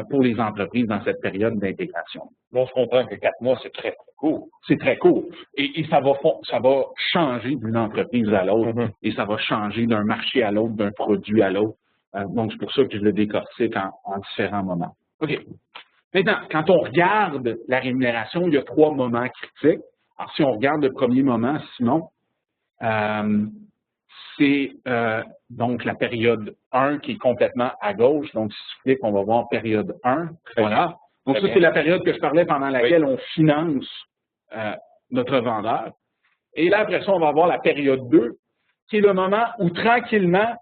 pour les entreprises dans cette période d'intégration. On se comprend que 4 mois, c'est très court. C'est très court. Et ça va changer d'une entreprise à l'autre et ça va changer d'un marché à l'autre, d'un produit à l'autre. Donc, c'est pour ça que je le décortique en différents moments. OK. Maintenant, quand on regarde la rémunération, il y a 3 moments critiques. Alors, si on regarde le premier moment, Simon, c'est donc la période 1 qui est complètement à gauche. Donc, si tu cliques, on va voir période 1. Voilà. Donc, ça, c'est la période que je parlais pendant laquelle on finance notre vendeur. Et là, après ça, on va avoir la période 2, qui est le moment où tranquillement,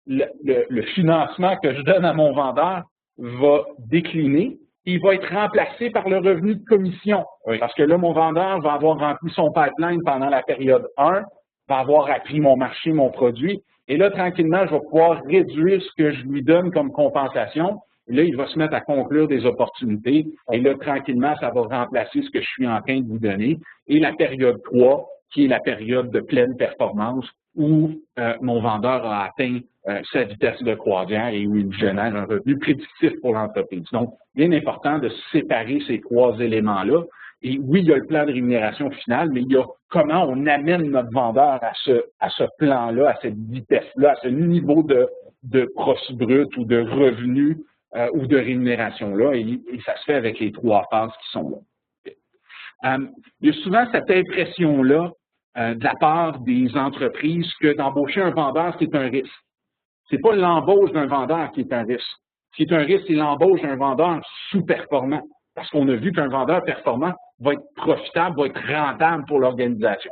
le financement que je donne à mon vendeur va décliner. Il va être remplacé par le revenu de commission. Oui. Parce que là, mon vendeur va avoir rempli son pipeline pendant la période 1, va avoir appris mon marché, mon produit. Et là, tranquillement, je vais pouvoir réduire ce que je lui donne comme compensation. Et là, il va se mettre à conclure des opportunités. Et là, tranquillement, ça va remplacer ce que je suis en train de vous donner. Et la période 3, qui est la période de pleine performance, où mon vendeur a atteint sa vitesse de croisière et où il génère un revenu prédictif pour l'entreprise. Donc, bien important de séparer ces 3 éléments-là. Et oui, il y a le plan de rémunération finale, mais il y a comment on amène notre vendeur à ce plan-là, à cette vitesse-là, à ce niveau de profit brut ou de revenu ou de rémunération-là. Et ça se fait avec les 3 phases qui sont là. Il y a souvent cette impression-là de la part des entreprises que d'embaucher un vendeur, c'est un risque. Ce n'est pas l'embauche d'un vendeur qui est un risque. Ce qui est un risque, c'est l'embauche d'un vendeur sous-performant. Parce qu'on a vu qu'un vendeur performant va être profitable, va être rentable pour l'organisation.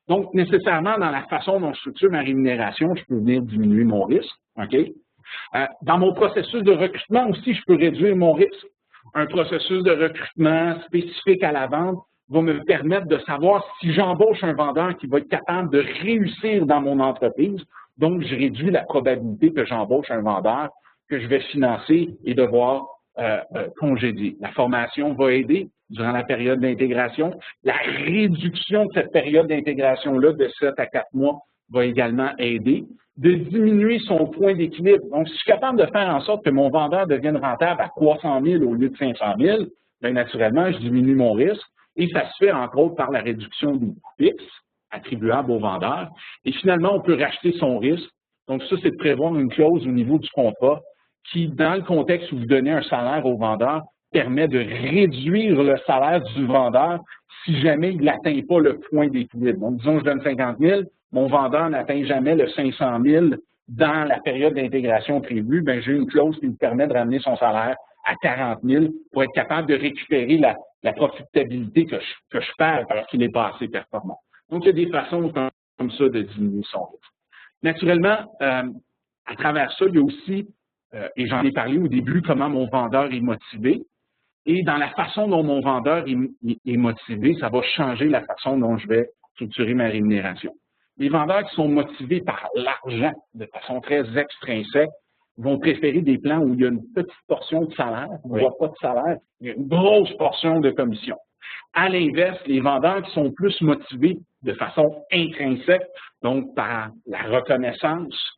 Donc, nécessairement, dans la façon dont je structure ma rémunération, je peux venir diminuer mon risque. OK? Dans mon processus de recrutement aussi, je peux réduire mon risque. Un processus de recrutement spécifique à la vente va me permettre de savoir si j'embauche un vendeur qui va être capable de réussir dans mon entreprise. Donc, je réduis la probabilité que j'embauche un vendeur que je vais financer et devoir congédier. La formation va aider durant la période d'intégration. La réduction de cette période d'intégration-là de 7 à 4 mois va également aider. De diminuer son point d'équilibre. Donc, si je suis capable de faire en sorte que mon vendeur devienne rentable à 300 000 au lieu de 500 000, bien naturellement, je diminue mon risque. Et ça se fait, entre autres, par la réduction des coûts fixes attribuables au vendeur. Et finalement, on peut racheter son risque. Donc, ça, c'est de prévoir une clause au niveau du contrat qui, dans le contexte où vous donnez un salaire au vendeur, permet de réduire le salaire du vendeur si jamais il n'atteint pas le point d'équilibre. Donc, disons, je donne 50 000, mon vendeur n'atteint jamais le 500 000 dans la période d'intégration prévue, bien, j'ai une clause qui me permet de ramener son salaire à 40 000 pour être capable de récupérer la profitabilité que je perds parce qu'il n'est pas assez performant. Donc, il y a des façons comme ça de diminuer son risque. Naturellement, à travers ça, il y a aussi, et j'en ai parlé au début, comment mon vendeur est motivé. Et dans la façon dont mon vendeur est motivé, ça va changer la façon dont je vais structurer ma rémunération. Les vendeurs qui sont motivés par l'argent de façon très extrinsèque vont préférer des plans où il y a une petite portion de salaire, on ne voit pas de salaire, il y a une grosse portion de commission. À l'inverse, les vendeurs qui sont plus motivés de façon intrinsèque, donc par la reconnaissance,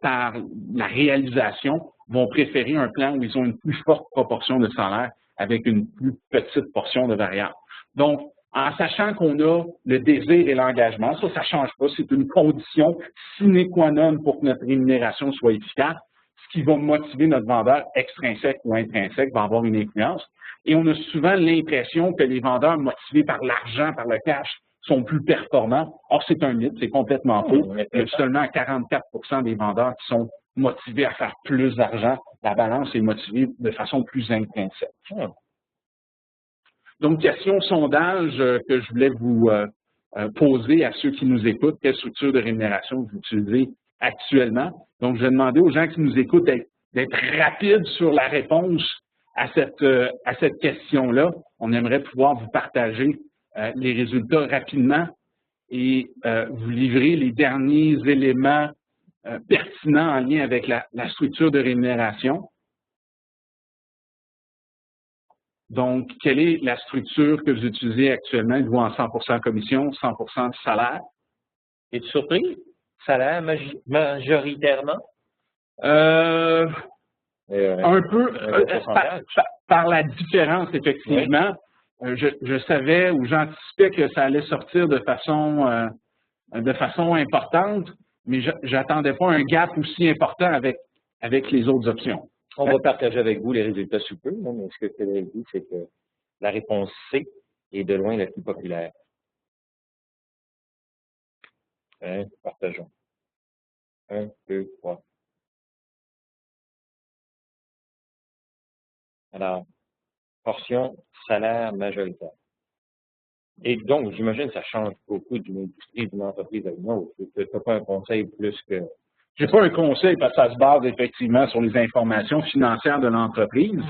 par la réalisation, vont préférer un plan où ils ont une plus forte proportion de salaire avec une plus petite portion de variable. Donc, en sachant qu'on a le désir et l'engagement, ça ne change pas, c'est une condition sine qua non pour que notre rémunération soit efficace. Ce qui va motiver notre vendeur extrinsèque ou intrinsèque va avoir une influence. Et on a souvent l'impression que les vendeurs motivés par l'argent, par le cash, sont plus performants. Or, c'est un mythe, c'est complètement faux. Il y a seulement 44% des vendeurs qui sont motivés à faire plus d'argent. La balance est motivée de façon plus intrinsèque. Donc, question sondage que je voulais vous poser à ceux qui nous écoutent. Quelle structure de rémunération vous utilisez actuellement? Donc, je vais demander aux gens qui nous écoutent d'être rapides sur la réponse à cette question-là. On aimerait pouvoir vous partager les résultats rapidement et vous livrer les derniers éléments pertinents en lien avec la structure de rémunération. Donc, quelle est la structure que vous utilisez actuellement? Êtes-vous en 100% commission, 100% salaire? Es-tu surpris? Salaire majoritairement? Un peu, par la différence, effectivement. Oui. Je savais ou j'anticipais que ça allait sortir de façon importante, mais j'attendais pas un gap aussi important avec les autres options. On va partager avec vous les résultats sous peu, mais ce que Frédéric dit, c'est que la réponse C est de loin la plus populaire. Partageons. 1, 2, 3. Alors, portion salaire majoritaire. Et donc, j'imagine que ça change beaucoup d'une industrie, d'une entreprise à une autre. Tu n'as pas un conseil plus que... Je n'ai pas un conseil parce que ça se base effectivement sur les informations financières de l'entreprise.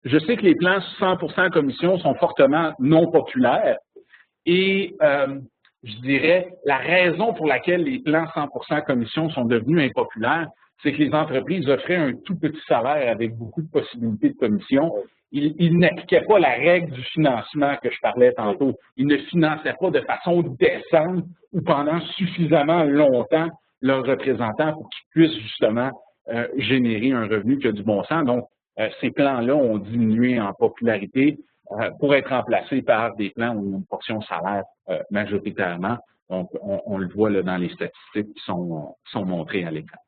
Je sais que les plans 100% commission sont fortement non populaires et je dirais la raison pour laquelle les plans 100% commission sont devenus impopulaires, c'est que les entreprises offraient un tout petit salaire avec beaucoup de possibilités de commission. Ils n'appliquaient pas la règle du financement que je parlais tantôt. Ils ne finançaient pas de façon décente ou pendant suffisamment longtemps leurs représentants pour qu'ils puissent justement générer un revenu qui a du bon sens. Donc, ces plans-là ont diminué en popularité pour être remplacés par des plans où il y a une portion salaire majoritairement. Donc, on le voit là, dans les statistiques qui sont montrées à l'écran.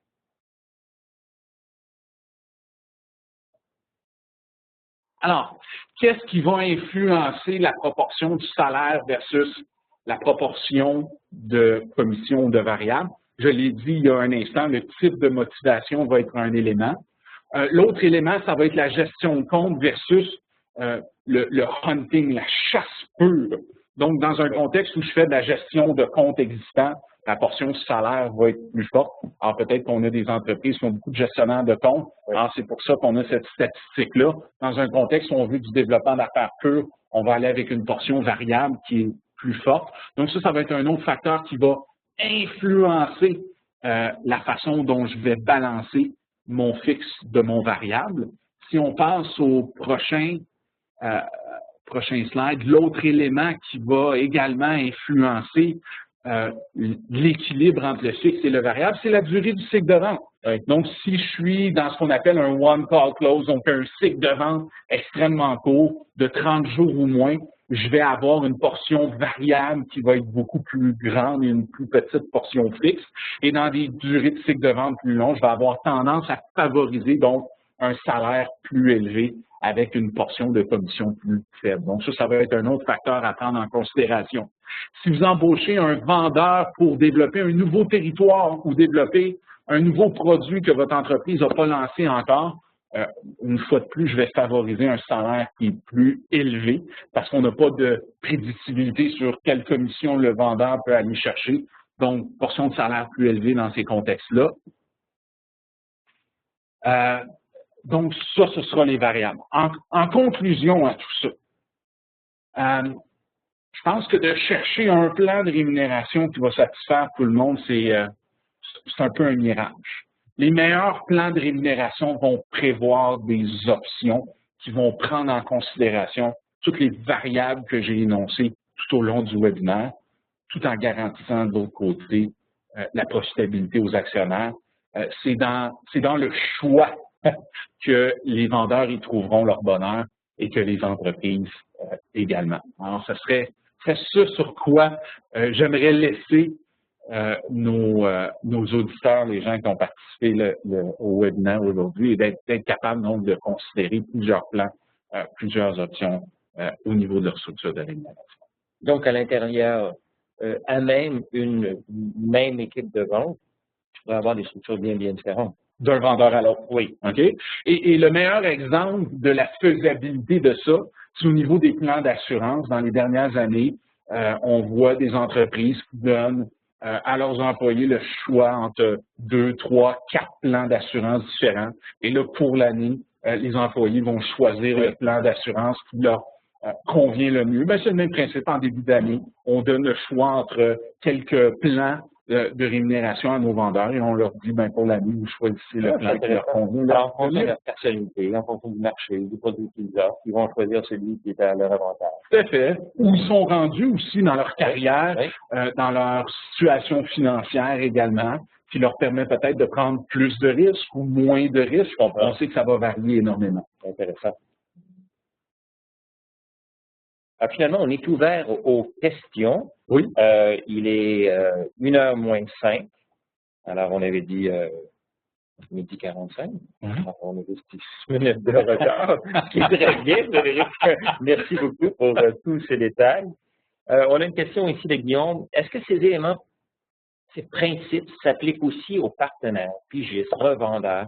Alors, qu'est-ce qui va influencer la proportion du salaire versus la proportion de commission ou de variable? Je l'ai dit il y a un instant, le type de motivation va être un élément. L'autre élément, ça va être la gestion de compte versus le hunting, la chasse pure. Donc, dans un contexte où je fais de la gestion de compte existant, la portion du salaire va être plus forte. Alors, peut-être qu'on a des entreprises qui ont beaucoup de gestionnaires de compte. Alors, c'est pour ça qu'on a cette statistique-là. Dans un contexte où on veut du développement d'affaires pur, on va aller avec une portion variable qui est plus forte. Donc, ça va être un autre facteur qui va influencer la façon dont je vais balancer mon fixe de mon variable. Si on passe au prochain slide, l'autre élément qui va également influencer l'équilibre entre le fixe et le variable, c'est la durée du cycle de vente. Donc, si je suis dans ce qu'on appelle un one call close, donc un cycle de vente extrêmement court, de 30 jours ou moins, je vais avoir une portion variable qui va être beaucoup plus grande et une plus petite portion fixe. Et dans des durées de cycle de vente plus longues, je vais avoir tendance à favoriser donc un salaire plus élevé avec une portion de commission plus faible. Donc, ça va être un autre facteur à prendre en considération. Si vous embauchez un vendeur pour développer un nouveau territoire ou développer un nouveau produit que votre entreprise n'a pas lancé encore, une fois de plus, je vais favoriser un salaire qui est plus élevé parce qu'on n'a pas de prédictibilité sur quelle commission le vendeur peut aller chercher. Donc, portion de salaire plus élevée dans ces contextes-là. Donc, ça, ce sera les variables. En conclusion à tout ça, je pense que de chercher un plan de rémunération qui va satisfaire tout le monde, c'est un peu un mirage. Les meilleurs plans de rémunération vont prévoir des options qui vont prendre en considération toutes les variables que j'ai énoncées tout au long du webinaire, tout en garantissant de l'autre côté la profitabilité aux actionnaires. C'est dans le choix que les vendeurs y trouveront leur bonheur et que les entreprises également. Alors, ce serait ça sur quoi j'aimerais laisser nos auditeurs, les gens qui ont participé au webinaire aujourd'hui, et d'être capables donc de considérer plusieurs plans, plusieurs options au niveau de leur structure de rémunération. Donc, à l'intérieur, à même une même équipe de vente, je pourrais avoir des structures bien différentes. D'un vendeur à l'autre, oui. OK? Et le meilleur exemple de la faisabilité de ça, c'est au niveau des plans d'assurance. Dans les dernières années, on voit des entreprises qui donnent à leurs employés le choix entre 2, 3, 4 plans d'assurance différents. Et là, pour l'année, les employés vont choisir le plan d'assurance qui leur convient le mieux. C'est le même principe en début d'année. On donne le choix entre quelques plans de rémunération à nos vendeurs et on leur dit, pour l'année, vous choisissez le plan qui leur convient. En fonction de leur personnalité, en fonction du marché, du produit qu'ils offrent, ils vont choisir celui qui est à leur avantage. Tout à fait. Où ils sont rendus aussi dans leur carrière, dans leur situation financière également. qui leur permet peut-être de prendre plus de risques ou moins de risques. On sait que ça va varier énormément. Intéressant. Finalement, on est ouvert aux questions. Oui. Il est 1h moins 5. Alors, on avait dit 12h45. Alors, on a juste 6 minutes de retard, ce qui est très bien, Frédéric. Merci beaucoup pour tous ces détails. On a une question ici de Guillaume. Est-ce que ces éléments, ces principes s'appliquent aussi aux partenaires, pigistes, revendeurs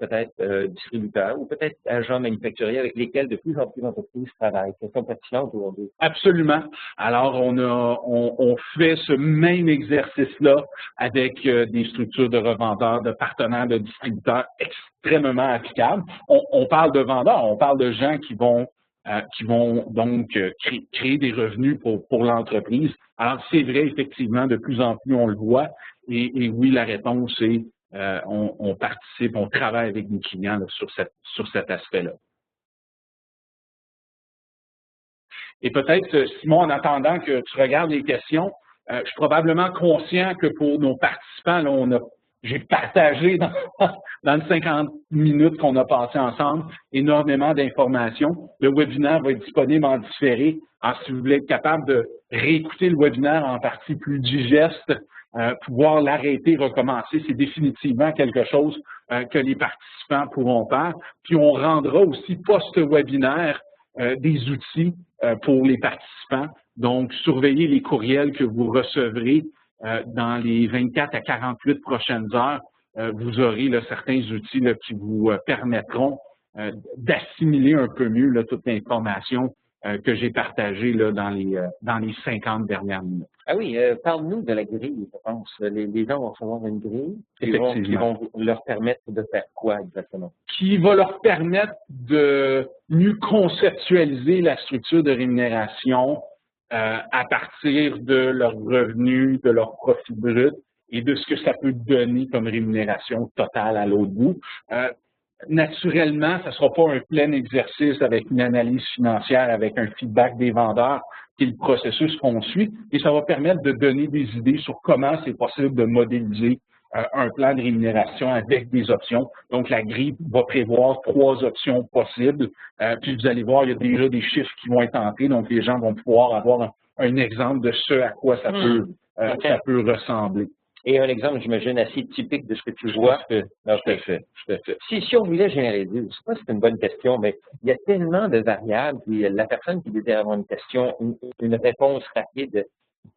peut-être distributeurs ou peut-être agents manufacturiers avec lesquels de plus en plus d'entreprises travaillent? Question pertinente aujourd'hui. Absolument. Alors, on fait ce même exercice-là avec des structures de revendeurs, de partenaires, de distributeurs extrêmement applicables. On parle de vendeurs, on parle de gens qui vont donc créer des revenus pour l'entreprise. Alors, c'est vrai, effectivement, de plus en plus, on le voit. Et oui, la réponse est on participe, on travaille avec nos clients là, sur cet aspect-là. Et peut-être, Simon, en attendant que tu regardes les questions, je suis probablement conscient que pour nos participants, là, j'ai partagé dans les 50 minutes qu'on a passé ensemble énormément d'informations. Le webinaire va être disponible en différé. Alors, si vous voulez être capable de réécouter le webinaire en partie plus digeste, pouvoir l'arrêter, recommencer, c'est définitivement quelque chose que les participants pourront faire. Puis on rendra aussi post-webinaire des outils pour les participants. Donc, surveillez les courriels que vous recevrez dans les 24 à 48 prochaines heures. Vous aurez là, certains outils là, qui vous permettront d'assimiler un peu mieux là, toute l'information que j'ai partagée là, dans les 50 dernières minutes. Ah oui, parle-nous de la grille, je pense. Les gens vont recevoir une grille qui vont leur permettre de faire quoi exactement? Qui va leur permettre de mieux conceptualiser la structure de rémunération à partir de leurs revenus, de leur profit brut et de ce que ça peut donner comme rémunération totale à l'autre bout. Naturellement, ça ne sera pas un plein exercice avec une analyse financière, avec un feedback des vendeurs, qui est le processus qu'on suit, et ça va permettre de donner des idées sur comment c'est possible de modéliser un plan de rémunération avec des options. Donc, la grille va prévoir 3 options possibles, puis vous allez voir, il y a déjà des chiffres qui vont être entrés, donc les gens vont pouvoir avoir un exemple de ce à quoi ça peut ressembler. Et un exemple, j'imagine, assez typique de ce que tu vois. Tout à fait. Si on voulait généraliser, je ne sais pas si c'est une bonne question, mais il y a tellement de variables, puis la personne qui désire avoir une question, une réponse rapide,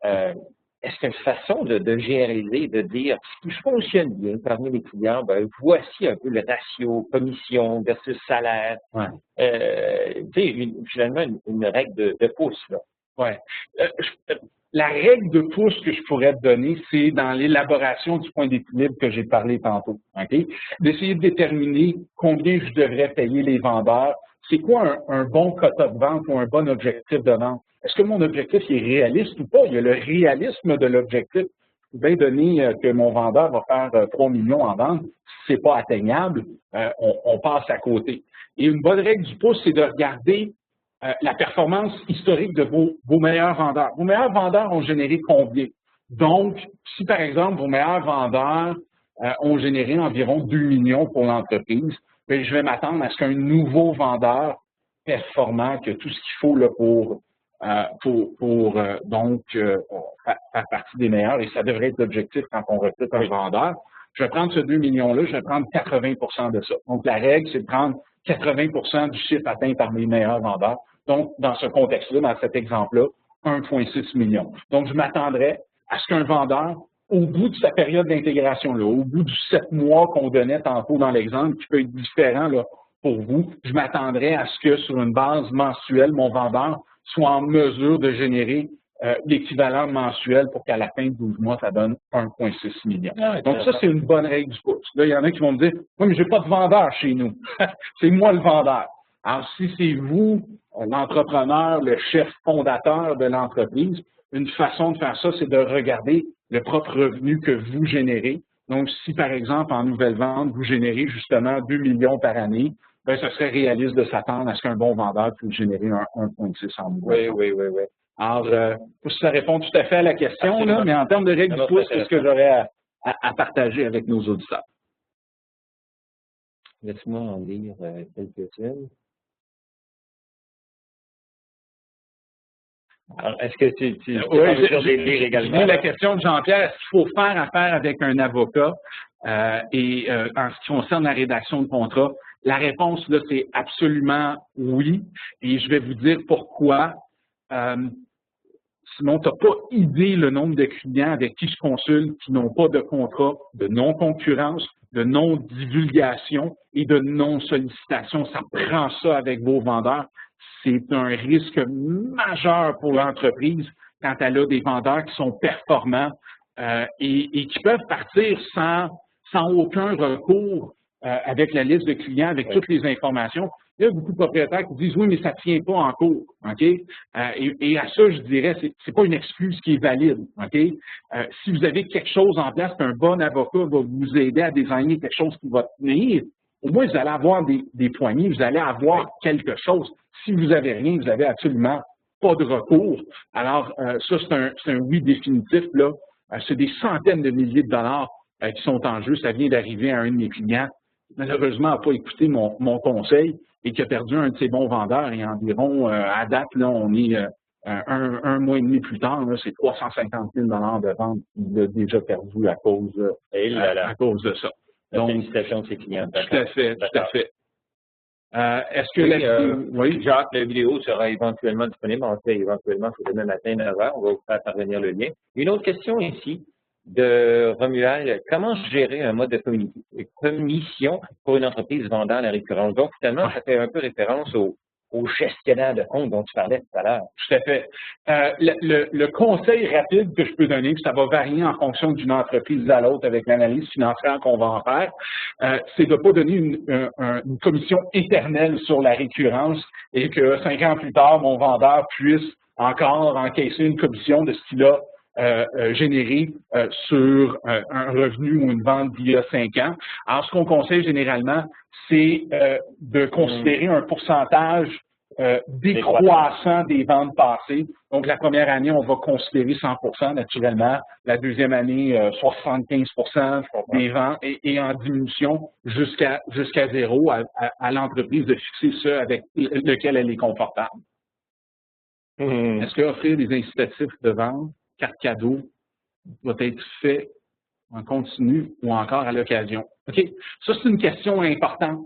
est-ce qu'il y a une façon de généraliser, de dire ce qui fonctionne bien parmi les clients, ben, voici un peu le ratio commission versus salaire. Ouais. Tu sais, finalement, une règle de pouce, là. Ouais. La règle de pouce que je pourrais te donner, c'est dans l'élaboration du point d'équilibre que j'ai parlé tantôt. Okay? D'essayer de déterminer combien je devrais payer les vendeurs. C'est quoi un bon quota de vente ou un bon objectif de vente? Est-ce que mon objectif est réaliste ou pas? Il y a le réalisme de l'objectif. Je peux bien donner que mon vendeur va faire 3 millions en vente. Si c'est pas atteignable, on passe à côté. Et une bonne règle du pouce, c'est de regarder la performance historique de vos meilleurs vendeurs. Vos meilleurs vendeurs ont généré combien? Donc, si par exemple, vos meilleurs vendeurs ont généré environ 2 millions pour l'entreprise, bien, je vais m'attendre à ce qu'un nouveau vendeur performant, que tout ce qu'il faut là, pour faire partie des meilleurs, et ça devrait être l'objectif quand on recrute un vendeur, je vais prendre ce 2 millions-là, je vais prendre 80% de ça. Donc, la règle, c'est de prendre 80% du chiffre atteint par mes meilleurs vendeurs. Donc, dans ce contexte-là, dans cet exemple-là, 1,6 million. Donc, je m'attendrais à ce qu'un vendeur, au bout de sa période d'intégration-là, au bout du 7 mois qu'on donnait tantôt dans l'exemple, qui peut être différent là, pour vous, je m'attendrais à ce que, sur une base mensuelle, mon vendeur soit en mesure de générer l'équivalent mensuel pour qu'à la fin de 12 mois, ça donne 1,6 million. Donc, ça, c'est une bonne règle du pouce. Là, il y en a qui vont me dire, oui, mais je n'ai pas de vendeur chez nous. C'est moi le vendeur. Alors, si c'est vous, l'entrepreneur, le chef fondateur de l'entreprise, une façon de faire ça, c'est de regarder le propre revenu que vous générez. Donc, si, par exemple, en nouvelle vente, vous générez justement 2 millions par année, bien, ce serait réaliste de s'attendre à ce qu'un bon vendeur puisse générer 1,6 en mois. Oui. Alors, ça répond tout à fait à la question, là, mais en termes de règles du pouce, c'est ce que j'aurais à partager avec nos auditeurs. Laisse-moi en lire quelques-unes. Alors, est-ce que tu es en mesure de les lire également? La question de Jean-Pierre, est-ce qu'il faut faire affaire avec un avocat en ce qui concerne la rédaction de contrat? La réponse, là, c'est absolument oui. Et je vais vous dire pourquoi. Sinon, tu n'as pas idée le nombre de clients avec qui je consulte qui n'ont pas de contrat, de non-concurrence, de non-divulgation et de non-sollicitation. Ça prend ça avec vos vendeurs. C'est un risque majeur pour l'entreprise quand elle a des vendeurs qui sont performants et qui peuvent partir sans aucun recours avec la liste de clients, avec toutes les informations. Il y a beaucoup de propriétaires qui disent « Oui, mais ça ne tient pas en cours. Okay? » Et à ça, je dirais, c'est pas une excuse qui est valide. Okay? Si vous avez quelque chose en place, un bon avocat va vous aider à designer quelque chose qui va tenir, au moins, vous allez avoir des poignées, vous allez avoir quelque chose. Si vous n'avez rien, vous n'avez absolument pas de recours. Alors, ça, c'est un oui définitif. Là. C'est des centaines de milliers de dollars qui sont en jeu. Ça vient d'arriver à un de mes clients. Malheureusement, n'a pas écouté mon conseil et qui a perdu un de ses bons vendeurs. Et environ, à date, là, on est un mois et demi plus tard, c'est 350 000 de vente qu'il a déjà perdu à cause de ça. Donc, félicitations de ses clients. Tout à fait, tout à fait. Est-ce que oui, Jacques, la vidéo sera éventuellement disponible. En fait, éventuellement, c'est demain matin, 9h. On va vous faire parvenir le lien. Une autre question ici de Romuald. Comment gérer un mode de commission pour une entreprise vendant à la récurrence? Donc, finalement, ça fait un peu référence au gestionnaire de compte dont tu parlais tout à l'heure. Tout à fait. Le conseil rapide que je peux donner, puis ça va varier en fonction d'une entreprise à l'autre avec l'analyse financière qu'on va en faire, c'est de ne pas donner une commission éternelle sur la récurrence et que 5 ans plus tard, mon vendeur puisse encore encaisser une commission de ce qu'il a généré sur un revenu ou une vente d'il y a 5 ans. Alors, ce qu'on conseille généralement, c'est de considérer un pourcentage décroissant des ventes passées. Donc, la première année, on va considérer 100% naturellement. La deuxième année, 75% des ventes et en diminution jusqu'à 0 à l'entreprise de fixer ce avec lequel elle est confortable. Est-ce qu'offrir des incitatifs de vente, carte cadeau, doit être fait en continu ou encore à l'occasion? OK. Ça, c'est une question importante.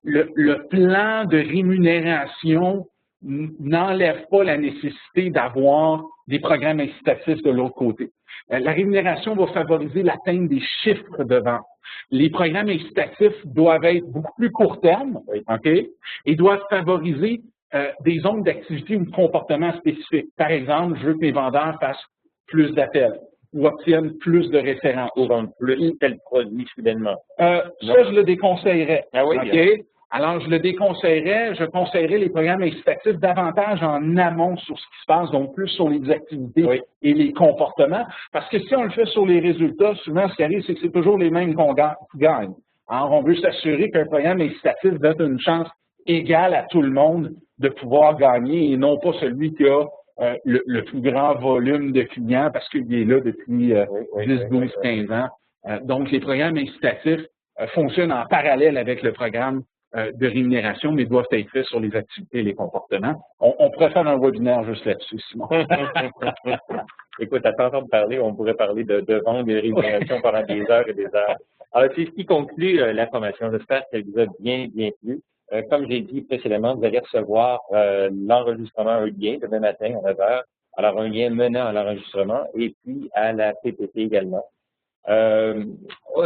Le plan de rémunération n'enlève pas la nécessité d'avoir des programmes incitatifs de l'autre côté. La rémunération va favoriser l'atteinte des chiffres de vente. Les programmes incitatifs doivent être beaucoup plus court terme, OK, et doivent favoriser des zones d'activité ou de comportement spécifiques. Par exemple, je veux que mes vendeurs fassent plus d'appels ou obtiennent plus de références. Ou vendent plus tel produit soudainement. Ça, je le déconseillerais. Ah oui, OK? Alors, je le déconseillerais. Je conseillerais les programmes incitatifs davantage en amont sur ce qui se passe, donc plus sur les activités et les comportements. Parce que si on le fait sur les résultats, souvent, ce qui arrive, c'est que c'est toujours les mêmes qu'on gagne. Alors, on veut s'assurer qu'un programme incitatif donne une chance égale à tout le monde de pouvoir gagner et non pas celui qui a le plus grand volume de clients parce qu'il est là depuis 10, 12, 15 ans. Donc, les programmes incitatifs fonctionnent en parallèle avec le programme de rémunération, mais doivent être faits sur les activités et les comportements. On pourrait faire un webinaire juste là-dessus, Simon. Écoute, à t'entendre parler, on pourrait parler de vente et de rémunération pendant des heures et des heures. Alors, c'est ce qui conclut l'information. J'espère qu'elle vous a bien plu. Comme j'ai dit précédemment, vous allez recevoir l'enregistrement, un lien demain matin à 9h. Alors, un lien menant à l'enregistrement et puis à la PPT également.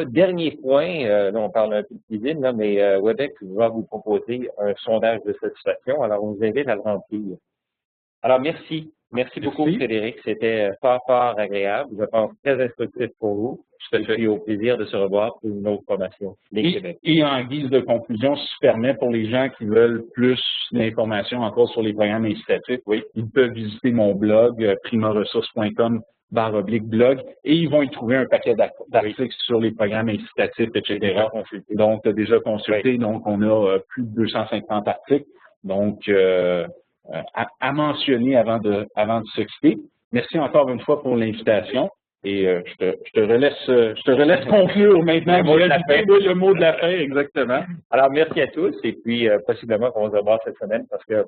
Dernier point, là, on parle un peu de cuisine, là, mais Webex va vous proposer un sondage de satisfaction. Alors, on vous invite à le remplir. Alors, merci. Merci beaucoup, Frédéric. C'était fort agréable. Je pense très instructif pour vous. Et puis au plaisir de se revoir pour une autre formation. Et en guise de conclusion, si tu permets, pour les gens qui veulent plus d'informations encore sur les programmes incitatifs, ils peuvent visiter mon blog, primaressources.com/blog, et ils vont y trouver un paquet d'articles sur les programmes incitatifs, etc. Donc, tu as déjà consulté, donc on a plus de 250 articles. Donc, à mentionner avant de se quitter. Merci encore une fois pour l'invitation. Et je te relaisse conclure maintenant. Le mot de la fin. Le mot de la fin, exactement. Alors, merci à tous et puis possiblement qu'on va se revoir cette semaine parce que